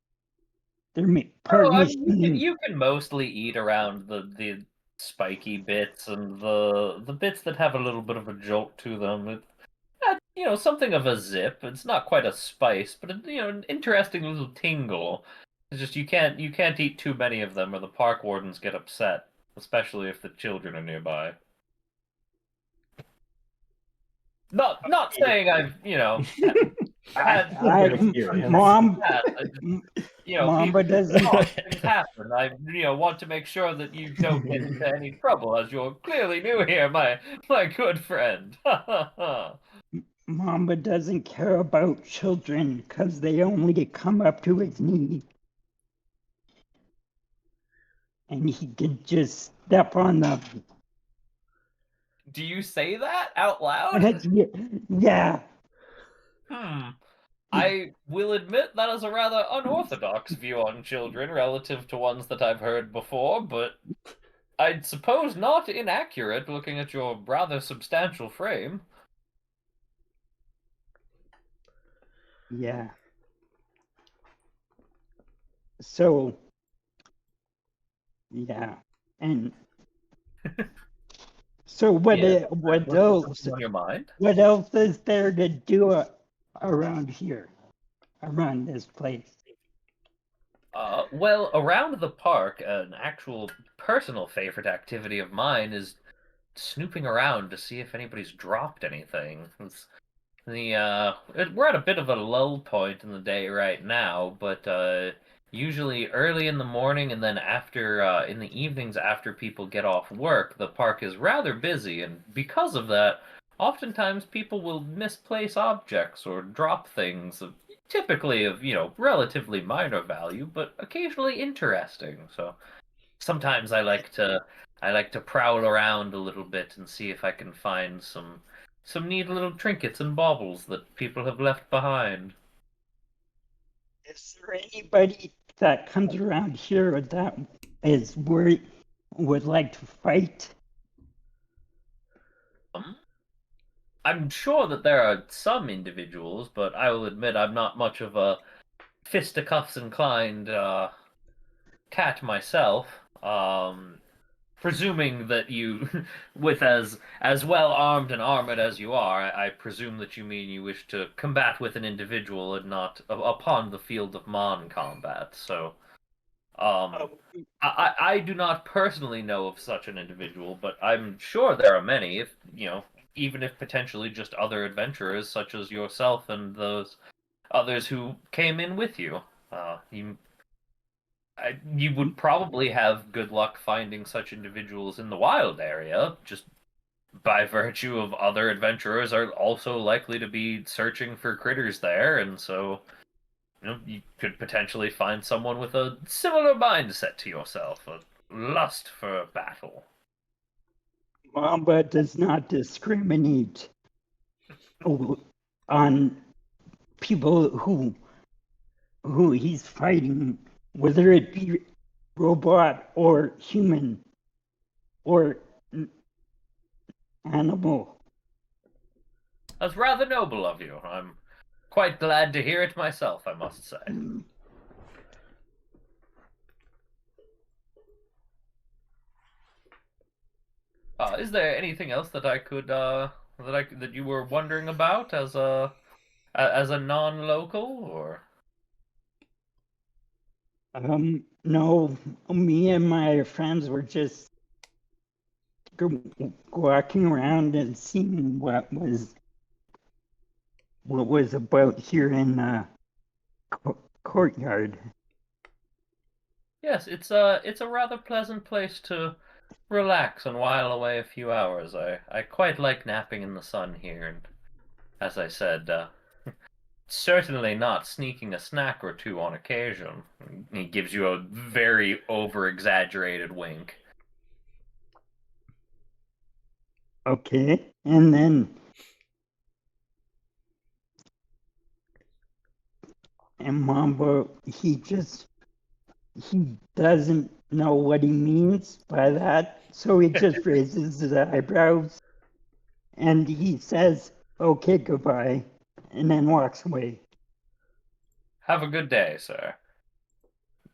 They're part Oh, I mean, machine. you can mostly eat around the spiky bits and the bits that have a little bit of a jolt to them. Something of a zip. It's not quite a spice, but an interesting little tingle. It's just you can't eat too many of them, or the park wardens get upset, especially if the children are nearby. Not saying I've had Mom, people, Mamba doesn't. things happen. I want to make sure that you don't get into any trouble, as you're clearly new here, my good friend. Mamba doesn't care about children because they only come up to his knee. And he can just step on them. Do you say that out loud? Yeah. I will admit that is a rather unorthodox view on children relative to ones that I've heard before, but I'd suppose not inaccurate looking at your rather substantial frame. Yeah. So, yeah. And so what What's else on your mind? what else is there to do around here? Around this place? Well, around the park, an actual personal favorite activity of mine is snooping around to see if anybody's dropped anything. We're at a bit of a lull point in the day right now, but usually early in the morning and then after in the evenings after people get off work, the park is rather busy, and because of that, oftentimes people will misplace objects or drop things, typically of relatively minor value, but occasionally interesting. So sometimes I like to prowl around a little bit and see if I can find some neat little trinkets and baubles that people have left behind. Is there anybody that comes around here that is worried, would like to fight? I'm sure that there are some individuals, but I will admit I'm not much of a fisticuffs inclined cat myself. Presuming that you, with as well armed and armored as you are, I presume that you mean you wish to combat with an individual and not upon the field of Mon combat. So, I do not personally know of such an individual, but I'm sure there are many. If even if potentially just other adventurers such as yourself and those others who came in with you. You would probably have good luck finding such individuals in the wild area, just by virtue of other adventurers are also likely to be searching for critters there, and so you could potentially find someone with a similar mindset to yourself, a lust for battle. Mamba does not discriminate on people who he's fighting, whether it be robot or human or animal. That's rather noble of you. I'm quite glad to hear it myself, I must say. Is there anything else that I could that you were wondering about as a non-local, or? No, me and my friends were just walking around and seeing what was about here in the courtyard. Yes, it's a rather pleasant place to relax and while away a few hours. I quite like napping in the sun here, and as I said, certainly not sneaking a snack or two on occasion. He gives you a very over-exaggerated wink. Okay, and then Mamba, he doesn't know what he means by that, so he just raises his eyebrows and he says, "Okay, goodbye," and then walks away. Have a good day, sir.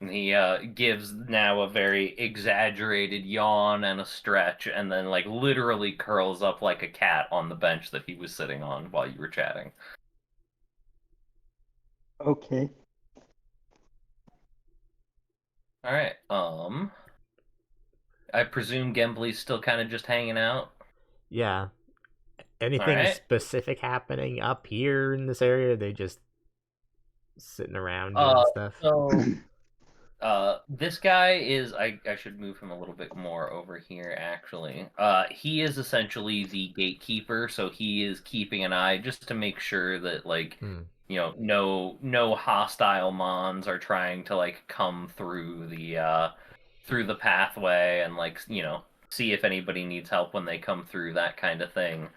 And he gives now a very exaggerated yawn and a stretch, and then like literally curls up like a cat on the bench that he was sitting on while you were chatting. Okay. All right. I presume Gembly's still kind of just hanging out. Yeah. Anything Alright. specific happening up here in this area? Are they just sitting around doing stuff? This guy is I should move him a little bit more over here actually. He is essentially the gatekeeper, so he is keeping an eye just to make sure that like no hostile mons are trying to like come through the pathway and like see if anybody needs help when they come through, that kind of thing.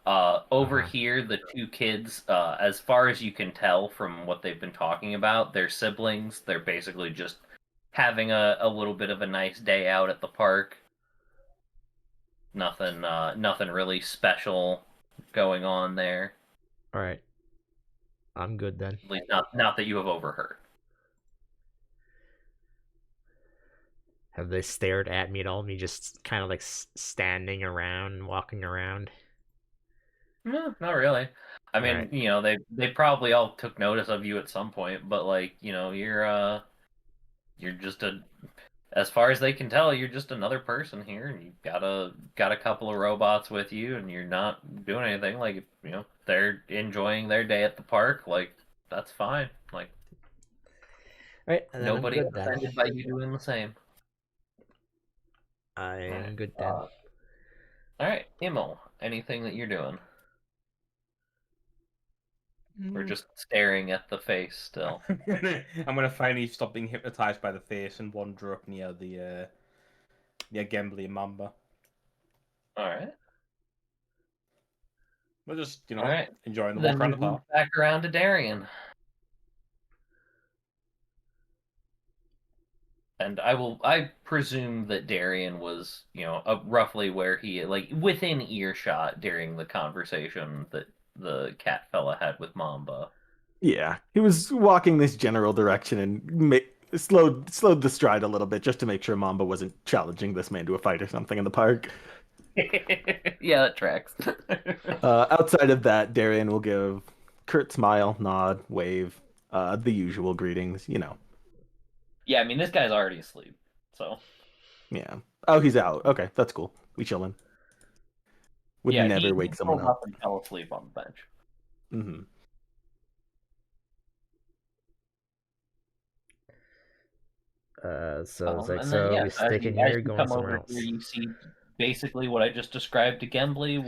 Over here, the two kids, as far as you can tell from what they've been talking about, they're siblings. They're basically just having a little bit of a nice day out at the park. Nothing really special going on there. All right. I'm good then. At least not that you have overheard. Have they stared at me at all? Me just kind of like standing around, walking around? No, not really. I mean, Right. they probably all took notice of you at some point, but like, you're just as far as they can tell, you're just another person here, and you've got a couple of robots with you, and you're not doing anything. Like, they're enjoying their day at the park. Like, that's fine. Like, Right, and then I'm nobody is good then. offended by you doing the same. I am good then. All right, Immel, anything that you're doing? We're just staring at the face still. I'm gonna finally stop being hypnotized by the face and wander up near the Gembly and Mamba. All right. We're just, All right. enjoying the Then walk around we the move park. back around to Darian. And I presume that Darian was, roughly where he, like, within earshot during the conversation that the cat fella had with Mamba. Yeah, he was walking this general direction and slowed the stride a little bit just to make sure Mamba wasn't challenging this man to a fight or something in the park. Yeah, that tracks. Outside of that, Darian will give curt smile, nod, wave, the usual greetings, Yeah, I mean, this guy's already asleep, so. Yeah. Oh, he's out. Okay, that's cool. We chillin'. Would Yeah, never he wake someone pulled up. and fell asleep on the bench. Mm-hmm. So it's like, And then so we yes, as sticking as here, you going come somewhere over here, else. you see basically what I just described to Gembly.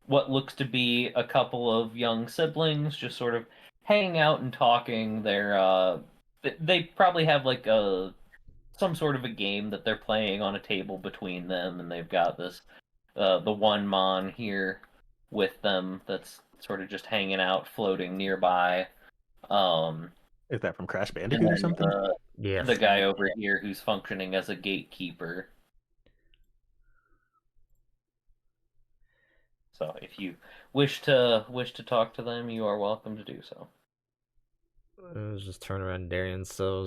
What looks to be a couple of young siblings just sort of hanging out and talking. They probably have like some sort of a game that they're playing on a table between them, and they've got this the one Mon here with them that's sort of just hanging out, floating nearby. Um, Is that from Crash and Bandicoot or then something? Yes. the guy over here who's functioning as a gatekeeper. So if you wish to talk to them, you are welcome to do so. Let's just turn around Darian. So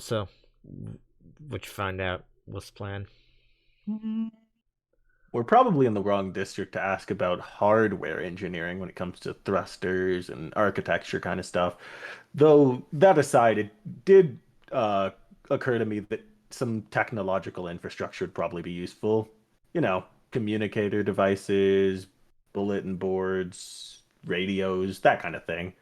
what you find out? What's the plan? We're probably in the wrong district to ask about hardware engineering when it comes to thrusters and architecture kind of stuff. Though that aside, it did occur to me that some technological infrastructure would probably be useful. You know, communicator devices, bulletin boards, radios, that kind of thing.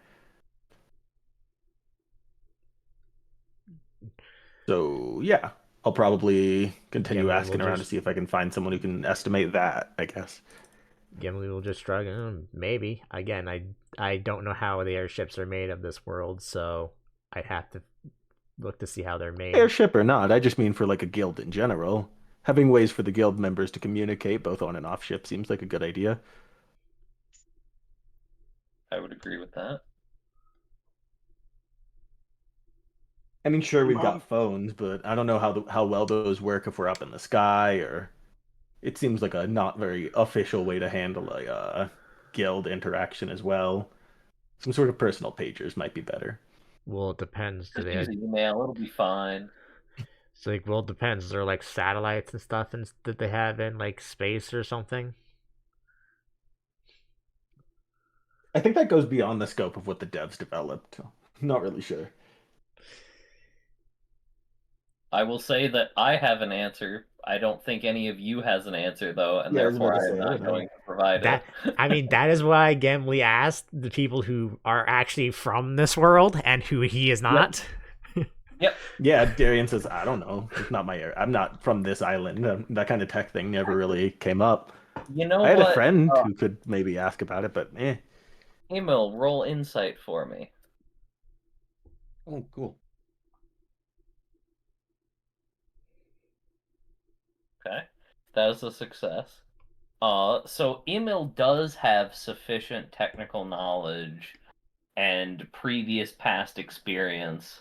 So, yeah, I'll probably continue Gimli will asking around to just see if I can find someone who can estimate that, I guess. Gimli will just shrug. Maybe. Again, I don't know how the airships are made of this world, so I'd have to look to see how they're made. Airship or not, I just mean for like a guild in general. Having ways for the guild members to communicate both on and off ship seems like a good idea. I would agree with that. I mean, sure, we've Mom, got phones, but I don't know how well those work if we're up in the sky, or it seems like a not very official way to handle a guild interaction as well. Some sort of personal pagers might be better. Well, it depends. Do Just they use have, email; it'll be fine. it's like, well, it depends. Is there like satellites and stuff and that they have in like space or something? I think that goes beyond the scope of what the devs developed. Not really sure. I will say that I have an answer. I don't think any of you has an answer though, and Yeah, I was about therefore to I am say, I don't not know. going to provide That it. I mean, that is why Gimli asked the people who are actually from this world and who he is not. Yep. Yeah, Darian says, I don't know. It's not my area. I'm not from this island. That kind of tech thing never really came up. You know I had a what? friend who could maybe ask about it, but eh. Emil, roll insight for me. Oh, cool. Okay, that is a success. So Emil does have sufficient technical knowledge and previous past experience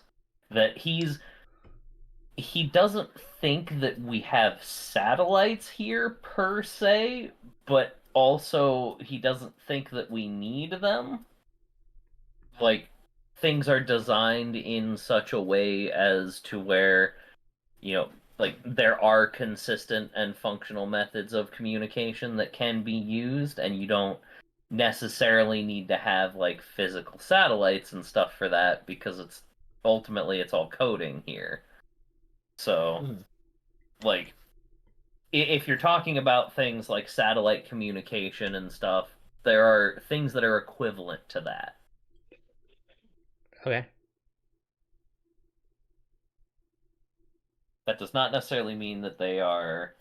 that he doesn't think that we have satellites here per se, but also he doesn't think that we need them. Like, things are designed in such a way as to where, you know, like there are consistent and functional methods of communication that can be used, and you don't necessarily need to have like physical satellites and stuff for that because it's all coding here. So, like, if you're talking about things like satellite communication and stuff, there are things that are equivalent to that. Okay. That does not necessarily mean that they are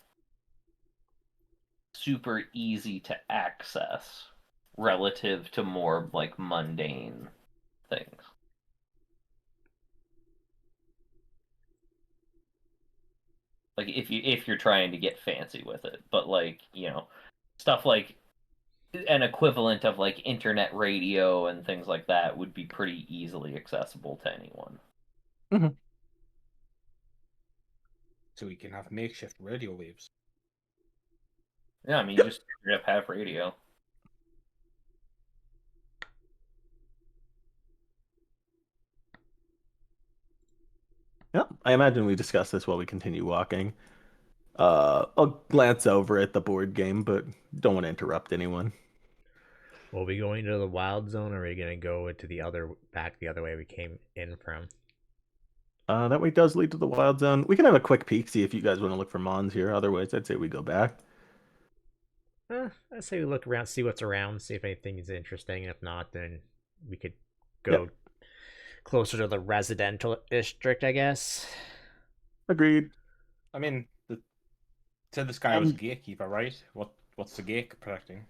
super easy to access relative to more like mundane things. Like if you're trying to get fancy with it, but like, stuff like an equivalent of like internet radio and things like that would be pretty easily accessible to anyone. Mhm. So we can have makeshift radio waves. Yeah, I mean, you just straight up have radio. Yeah, I imagine we discuss this while we continue walking. I'll glance over at the board game, but don't want to interrupt anyone. Will we going to the wild zone, or are we gonna go into the other way we came in from? That way does lead to the wild zone. We can have a quick peek, see if you guys want to look for Mons here. Otherwise, I'd say we go back. I say we look around, see what's around, see if anything is interesting. If not, then we could go Yep. closer to the residential district, I guess. Agreed. I mean, said this guy was a gatekeeper, right? What's the gate protecting?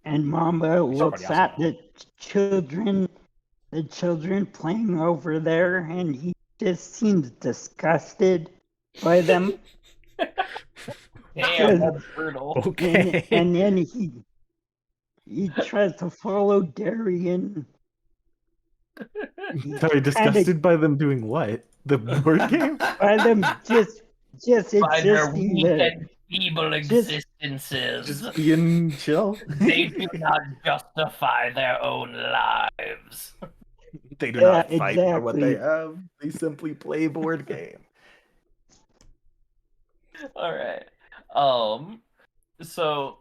And Mamba We should probably looks ask at him the children playing over there, and he just seems disgusted by them. Damn, that's brutal. Okay. And then he tries to follow Darian. Sorry, disgusted by them doing what? The board game? By them just By their existing weak there. and feeble Just- existences. Just being chill. They do not justify their own lives. They do Yeah, not fight for what they exactly. have. They simply play board game. All right. So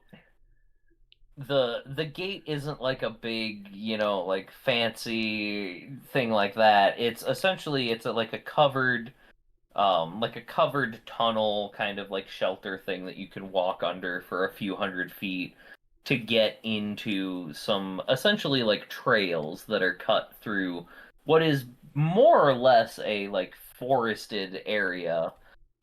the gate isn't like a big, like fancy thing like that. It's essentially like a covered tunnel kind of like shelter thing that you can walk under for a few hundred feet to get into some essentially like trails that are cut through what is more or less a like forested area,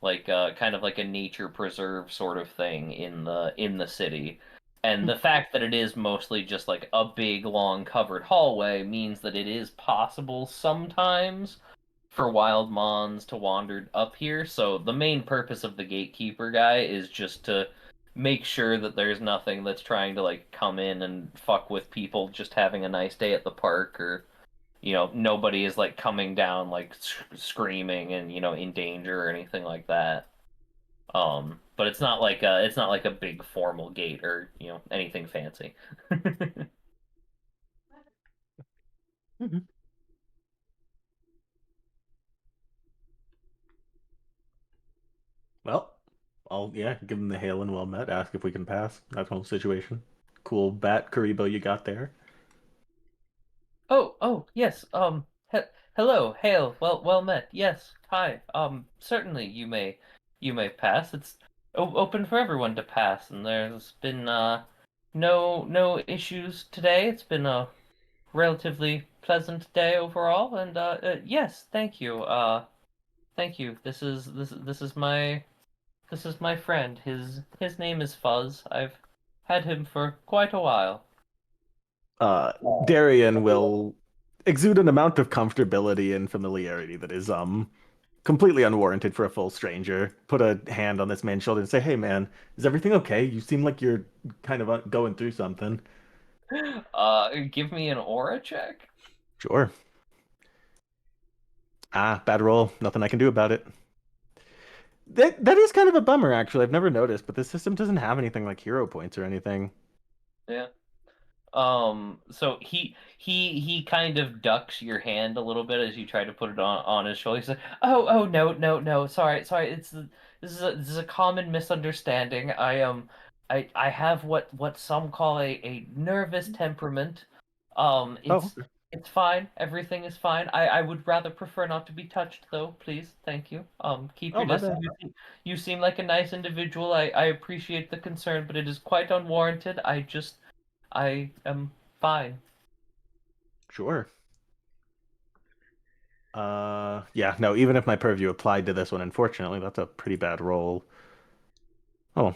like kind of like a nature preserve sort of thing in the city. And the fact that it is mostly just like a big long covered hallway means that it is possible sometimes for wild mons to wander up here. So the main purpose of the gatekeeper guy is just to make sure that there's nothing that's trying to like come in and fuck with people just having a nice day at the park, or nobody is like coming down like screaming and in danger or anything like that. But it's not like a big formal gate or anything fancy. Well, I'll give them the hail and well met. Ask if we can pass. That whole situation. Cool bat Karibo you got there. Oh, yes. Hello, hail. Well met. Yes. Hi. Certainly you may pass. It's open for everyone to pass, and there's been no issues today. It's been a relatively pleasant day overall, and yes, thank you. Thank you. This is my friend. His name is Fuzz. I've had him for quite a while. Darian will exude an amount of comfortability and familiarity that is completely unwarranted for a full stranger. Put a hand on this man's shoulder and say, "Hey man, is everything okay? You seem like you're kind of going through something." Give me an aura check. Sure. Ah, bad roll. Nothing I can do about it. That is kind of a bummer, actually. I've never noticed, but this system doesn't have anything like hero points or anything. Yeah. So he kind of ducks your hand a little bit as you try to put it on his shoulder. He's like, "Oh, no. Sorry. This is a common misunderstanding. I have what some call a nervous temperament. Oh, okay. It's fine. Everything is fine. I would rather prefer not to be touched, though. Please, thank you. Keep Oh, your my distance. bad. You seem like a nice individual. I appreciate the concern, but it is quite unwarranted. I am fine." Sure. Yeah, no, even if my purview applied to this one, unfortunately, that's a pretty bad roll. Oh,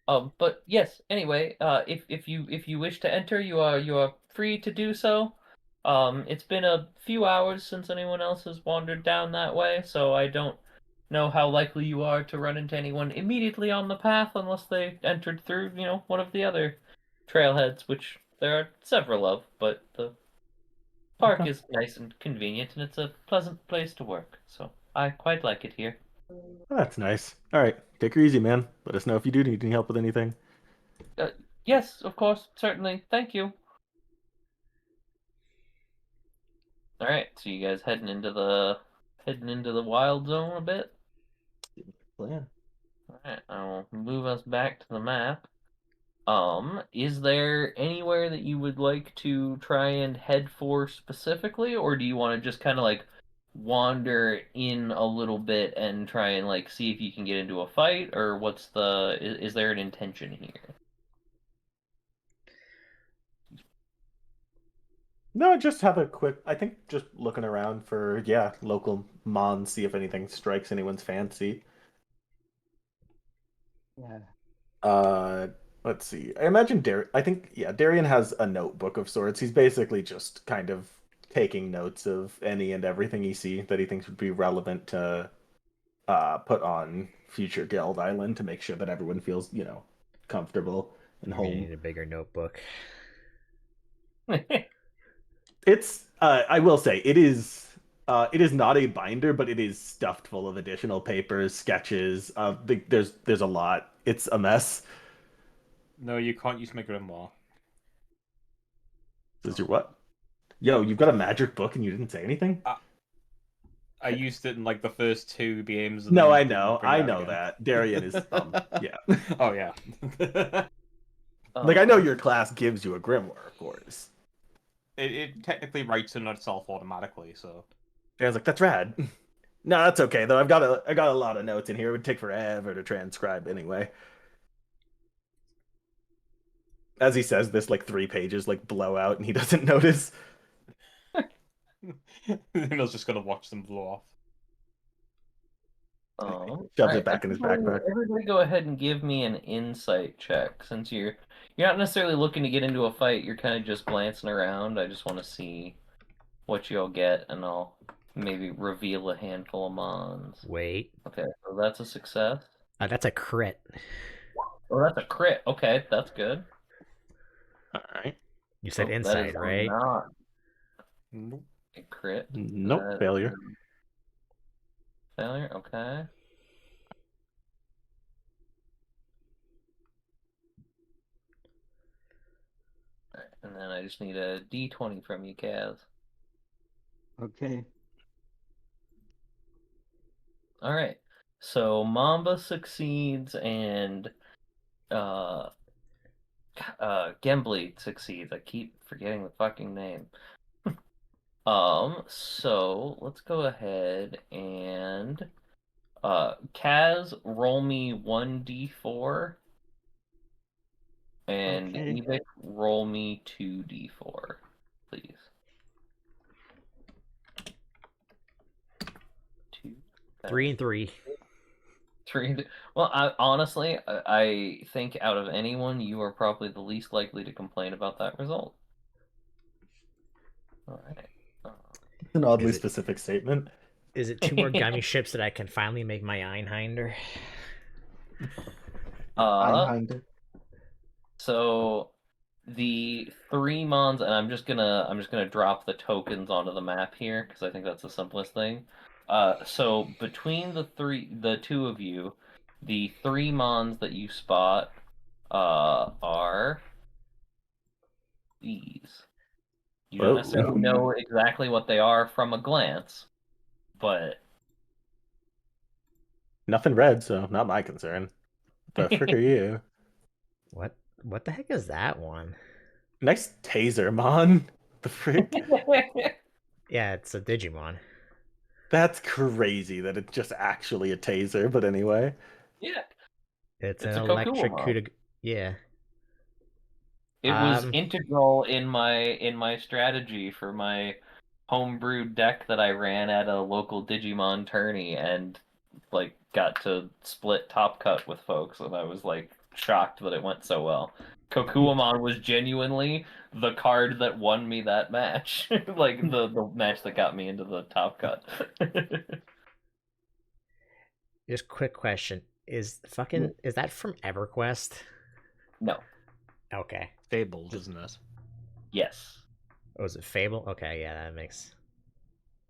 But yes. Anyway, if you wish to enter, you are free to do so. It's been a few hours since anyone else has wandered down that way, so I don't know how likely you are to run into anyone immediately on the path unless they entered through, one of the other trailheads, which there are several of. But the park okay. is nice and convenient, and it's a pleasant place to work, so I quite like it here. Well, that's nice. All right, take her easy, man. Let us know if you do need any help with anything. Yes, of course, certainly. Thank you. All right, so you guys heading into the wild zone a bit. Plan. All right, I'll move us back to the map. Is there anywhere that you would like to try and head for specifically, or do you want to just kind of like wander in a little bit and try and like see if you can get into a fight, or is, there an intention here? No, just have a quick. I think just looking around for local mons, see if anything strikes anyone's fancy. Yeah. Uh, let's see. I imagine I think Darian has a notebook of sorts. He's basically just kind of taking notes of any and everything he see that he thinks would be relevant to put on future Guild Island to make sure that everyone feels, comfortable and You're gonna home. need a bigger notebook. It's I will say it is not a binder, but it is stuffed full of additional papers, sketches. There's a lot. It's a mess. No, you can't use my grimoire. Is your what? Yo, you've got a magic book and you didn't say anything? I used it in like the first two games. And No, then I didn't know. bring it I out know again. that. Darian is yeah. Oh yeah. Like I know your class gives you a grimoire, of course. It technically writes in itself automatically, so. I was like, that's rad. No, that's okay though. I got a lot of notes in here. It would take forever to transcribe anyway. As he says this, like 3 pages like blow out and he doesn't notice. Emil's just gonna watch them blow off. Shoves it Alright, back in his backpack. everybody go ahead and give me an insight check. Since you're not necessarily looking to get into a fight, you're kind of just glancing around. I just want to see what you'll get, and I'll maybe reveal a handful of mons. Wait. Okay, so that's a success. That's a crit. Oh, that's a crit. Okay, that's good. All right. You said Oh, that insight, is right? not Nope. a crit. Nope, That failure. is failure. Okay. Alright, and then I just need a D20 from you, Kaz. Okay. All right. So Mamba succeeds and Gembleed succeeds. I keep forgetting the fucking name. So let's go ahead and Kaz, roll me 1d4 and Okay. Evic, roll me 2d4, please. 2, 3 and 3. 3. Well, honestly, I think out of anyone, you are probably the least likely to complain about that result. All right. An oddly Is it- specific statement. Is it 2 more gummy ships that I can finally make my Einhinder? Einhinder. So the 3 mons, and I'm just gonna drop the tokens onto the map here because I think that's the simplest thing. So between the two of you, the 3 mons that you spot are these. You don't Whoa. necessarily know exactly what they are from a glance, but Nothing red, so not my concern. The frick are you? What the heck is that one? Nice taser, Mon. The frick? Yeah, it's a Digimon. That's crazy that it's just actually a taser, but anyway. yeah, It's it's an a electric Kokuomon. coup de... Yeah. It was Um, integral in my strategy for my homebrewed deck that I ran at a local Digimon tourney and like got to split top cut with folks, and I was like shocked that it went so well. Kokuomon was genuinely the card that won me that match. Like the match that got me into the top cut. just quick question. Is that from EverQuest? No. Okay. Fabled, isn't it? Yes. Oh, is it Fable? Okay, yeah, that makes...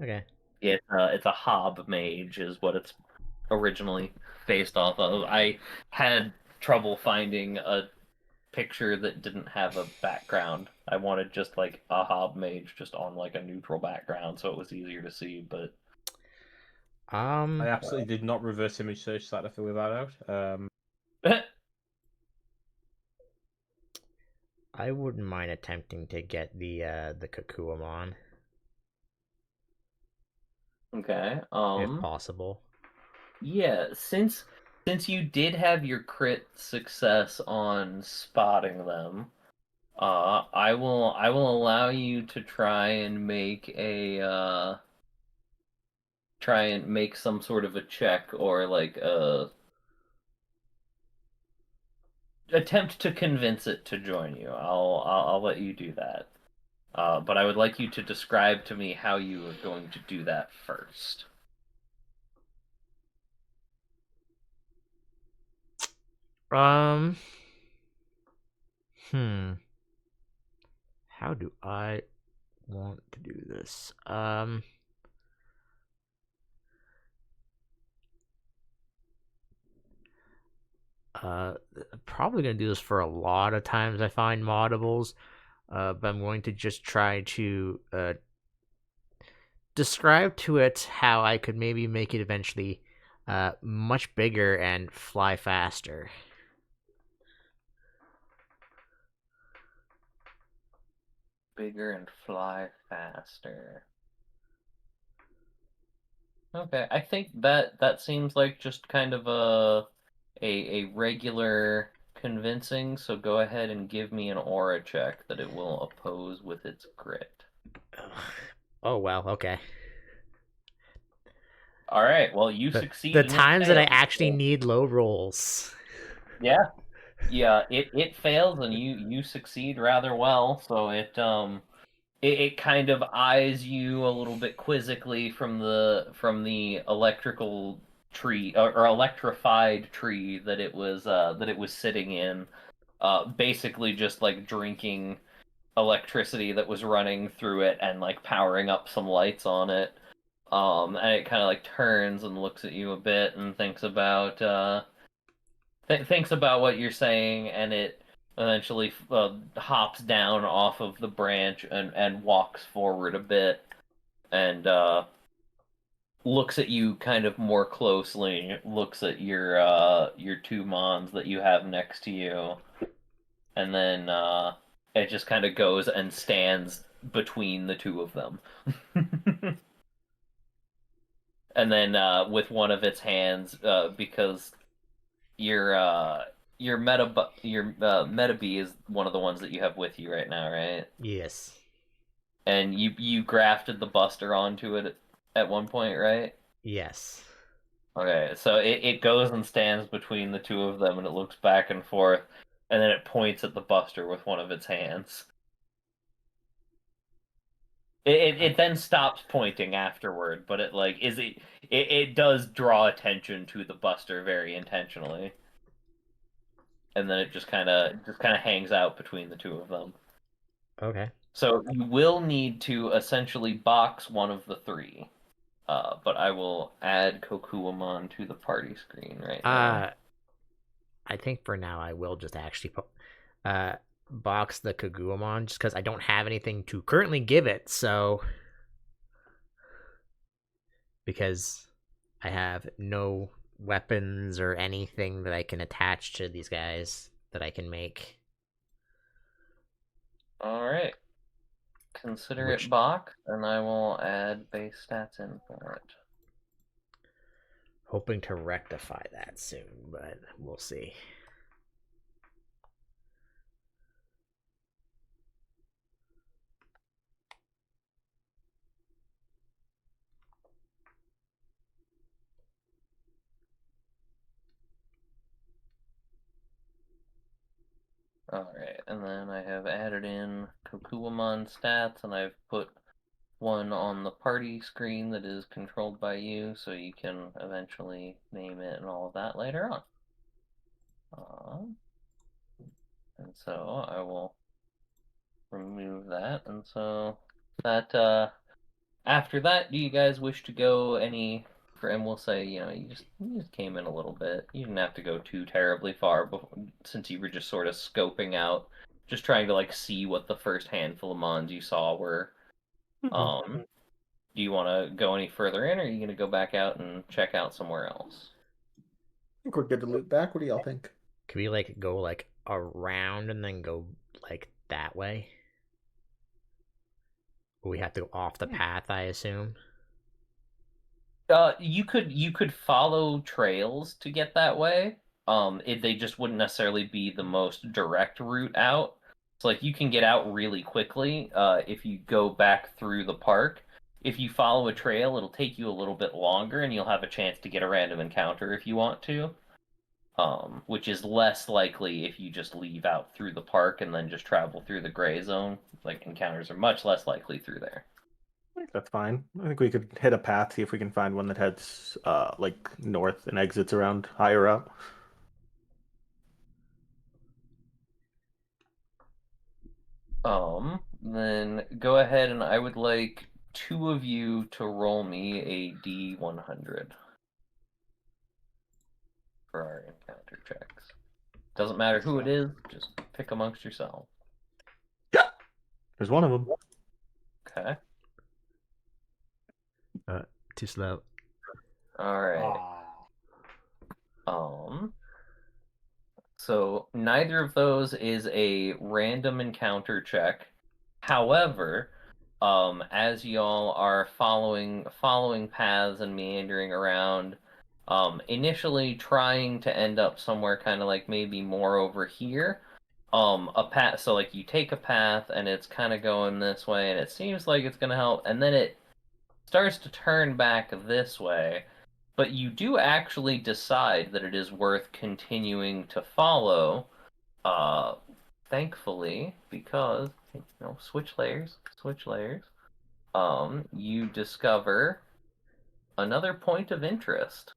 Okay. It's a Hob mage is what it's originally based off of. I had trouble finding a picture that didn't have a background. I wanted just like a Hob mage just on like a neutral background so it was easier to see, but I absolutely did not reverse image search that to figure that out. I wouldn't mind attempting to get the Kokuomon, okay. if possible. Yeah, since you did have your crit success on spotting them, I will allow you to try and make some sort of a check or like a attempt to convince it to join you. I'll let you do that. But I would like you to describe to me how you are going to do that first. Um. How do I want to do this? Probably gonna do this for a lot of times I find modables. But I'm going to just try to describe to it how I could maybe make it eventually much bigger and fly faster. Bigger and fly faster. Okay, I think that seems like just kind of a regular convincing, so go ahead and give me an aura check that it will oppose with its grit. Oh well, okay. All right, well you The, succeed the and it times that I fails. actually need low rolls. Yeah. Yeah, it fails and you succeed rather well, so it kind of eyes you a little bit quizzically from the electrical tree or electrified tree that it was sitting in, basically just like drinking electricity that was running through it and like powering up some lights on it. And it kind of like turns and looks at you a bit and thinks about what you're saying, and it eventually hops down off of the branch and walks forward a bit and looks at you kind of more closely. Looks at your two mons that you have next to you, and then it just kind of goes and stands between the two of them. And then with one of its hands, because your meta bee is one of the ones that you have with you right now, right? Yes. And you grafted the buster onto it at one point, right? Yes. Okay, so it goes and stands between the two of them, and it looks back and forth, and then it points at the buster with one of its hands. It then stops pointing afterward, but it does draw attention to the buster very intentionally, and then it just kind of hangs out between the two of them. Okay. So you will need to essentially box one of the three. But I will add Kokuamon to the party screen right now. I think for now I will just actually box the Kaguamon just because I don't have anything to currently give it, so because I have no weapons or anything that I can attach to these guys that I can make. Alright. Consider Which- it boxed, and I will add base stats in for it. Hoping to rectify that soon, but we'll see. Alright, and then I have added in Kokuamon stats, and I've put one on the party screen that is controlled by you, so you can eventually name it and all of that later on. And so I will remove that, and so that after that, do you guys wish to go any? And we'll say, you just came in a little bit. You didn't have to go too terribly far, since you were just sort of scoping out, just trying to like see what the first handful of mons you saw were. Do you want to go any further in, or are you going to go back out and check out somewhere else? I think we're good to loot back. What do y'all think? Can we like go like around and then go like that way? We have to go off the path, I assume. You could follow trails to get that way. They just wouldn't necessarily be the most direct route out. So like you can get out really quickly if you go back through the park. If you follow a trail, it'll take you a little bit longer, and you'll have a chance to get a random encounter if you want to. Which is less likely if you just leave out through the park and then just travel through the gray zone. Like encounters are much less likely through there. I think that's fine. I think we could hit a path, see if we can find one that heads like north and exits around higher up. Then go ahead and I would like two of you to roll me a D100 for our encounter checks. Doesn't matter who it is, just pick amongst yourselves. Yeah, there's one of them. Okay. Too slow. All right. So neither of those is a random encounter check. However, as y'all are following paths and meandering around, initially trying to end up somewhere kind of like maybe more over here. A path. So like you take a path and it's kind of going this way, and it seems like it's gonna help, and then it starts to turn back this way. But you do actually decide that it is worth continuing to follow. Thankfully, because switch layers. You discover another point of interest.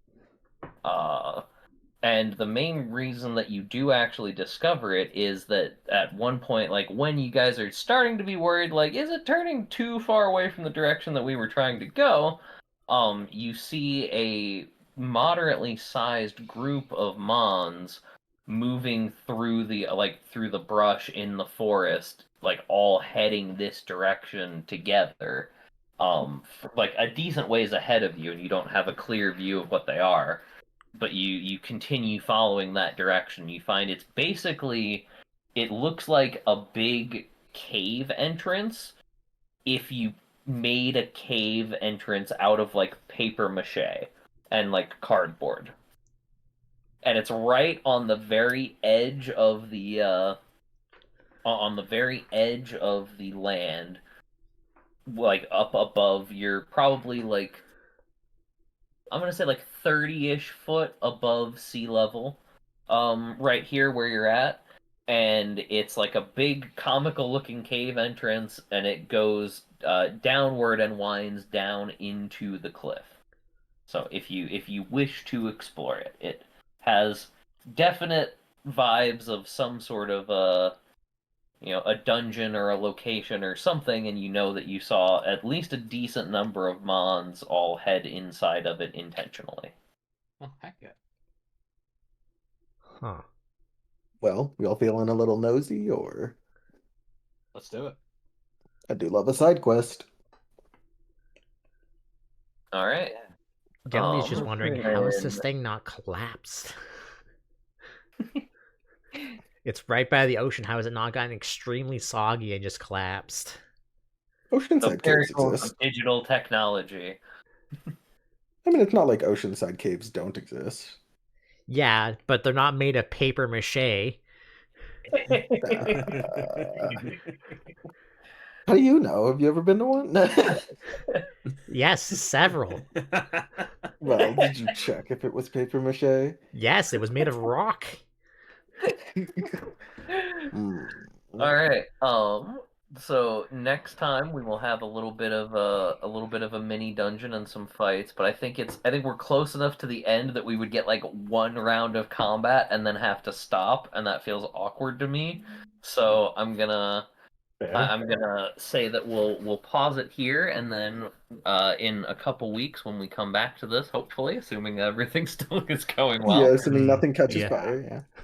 And the main reason that you do actually discover it is that at one point, like when you guys are starting to be worried, like, is it turning too far away from the direction that we were trying to go? You see a moderately sized group of Mons moving through the brush in the forest, like all heading this direction together. Like a decent ways ahead of you, and you don't have a clear view of what they are. But you continue following that direction. You find it's basically, it looks like a big cave entrance if you made a cave entrance out of like paper mache and like cardboard. And it's right on the very edge of the land, like up above. You're probably like, I'm gonna say like 30-ish foot above sea level, right here where you're at, and it's like a big comical looking cave entrance, and it goes downward and winds down into the cliff. So if you wish to explore it, it has definite vibes of some sort of a dungeon or a location or something, and you know that you saw at least a decent number of Mons all head inside of it intentionally. Oh, heck yeah. Huh. Well, we all feeling a little nosy, or Let's do it. I do love a side quest. All right. Gelby's just wondering, how is this and- thing not collapsed? It's right by the ocean. How has it not gotten extremely soggy and just collapsed? The Oceanside caves miracles exist. of digital technology. I mean, it's not like oceanside caves don't exist. Yeah, but they're not made of paper mache. How do you know? Have you ever been to one? Yes, several. Well, did you check if it was paper mache? Yes, it was made of rock. Mm. All right. So next time we will have a little bit of a mini dungeon and some fights, but I think we're close enough to the end that we would get like one round of combat and then have to stop, and that feels awkward to me. So I'm gonna say that we'll pause it here, and then in a couple weeks when we come back to this, hopefully, assuming everything still is going well. Yeah, assuming nothing catches Yeah. fire. Yeah.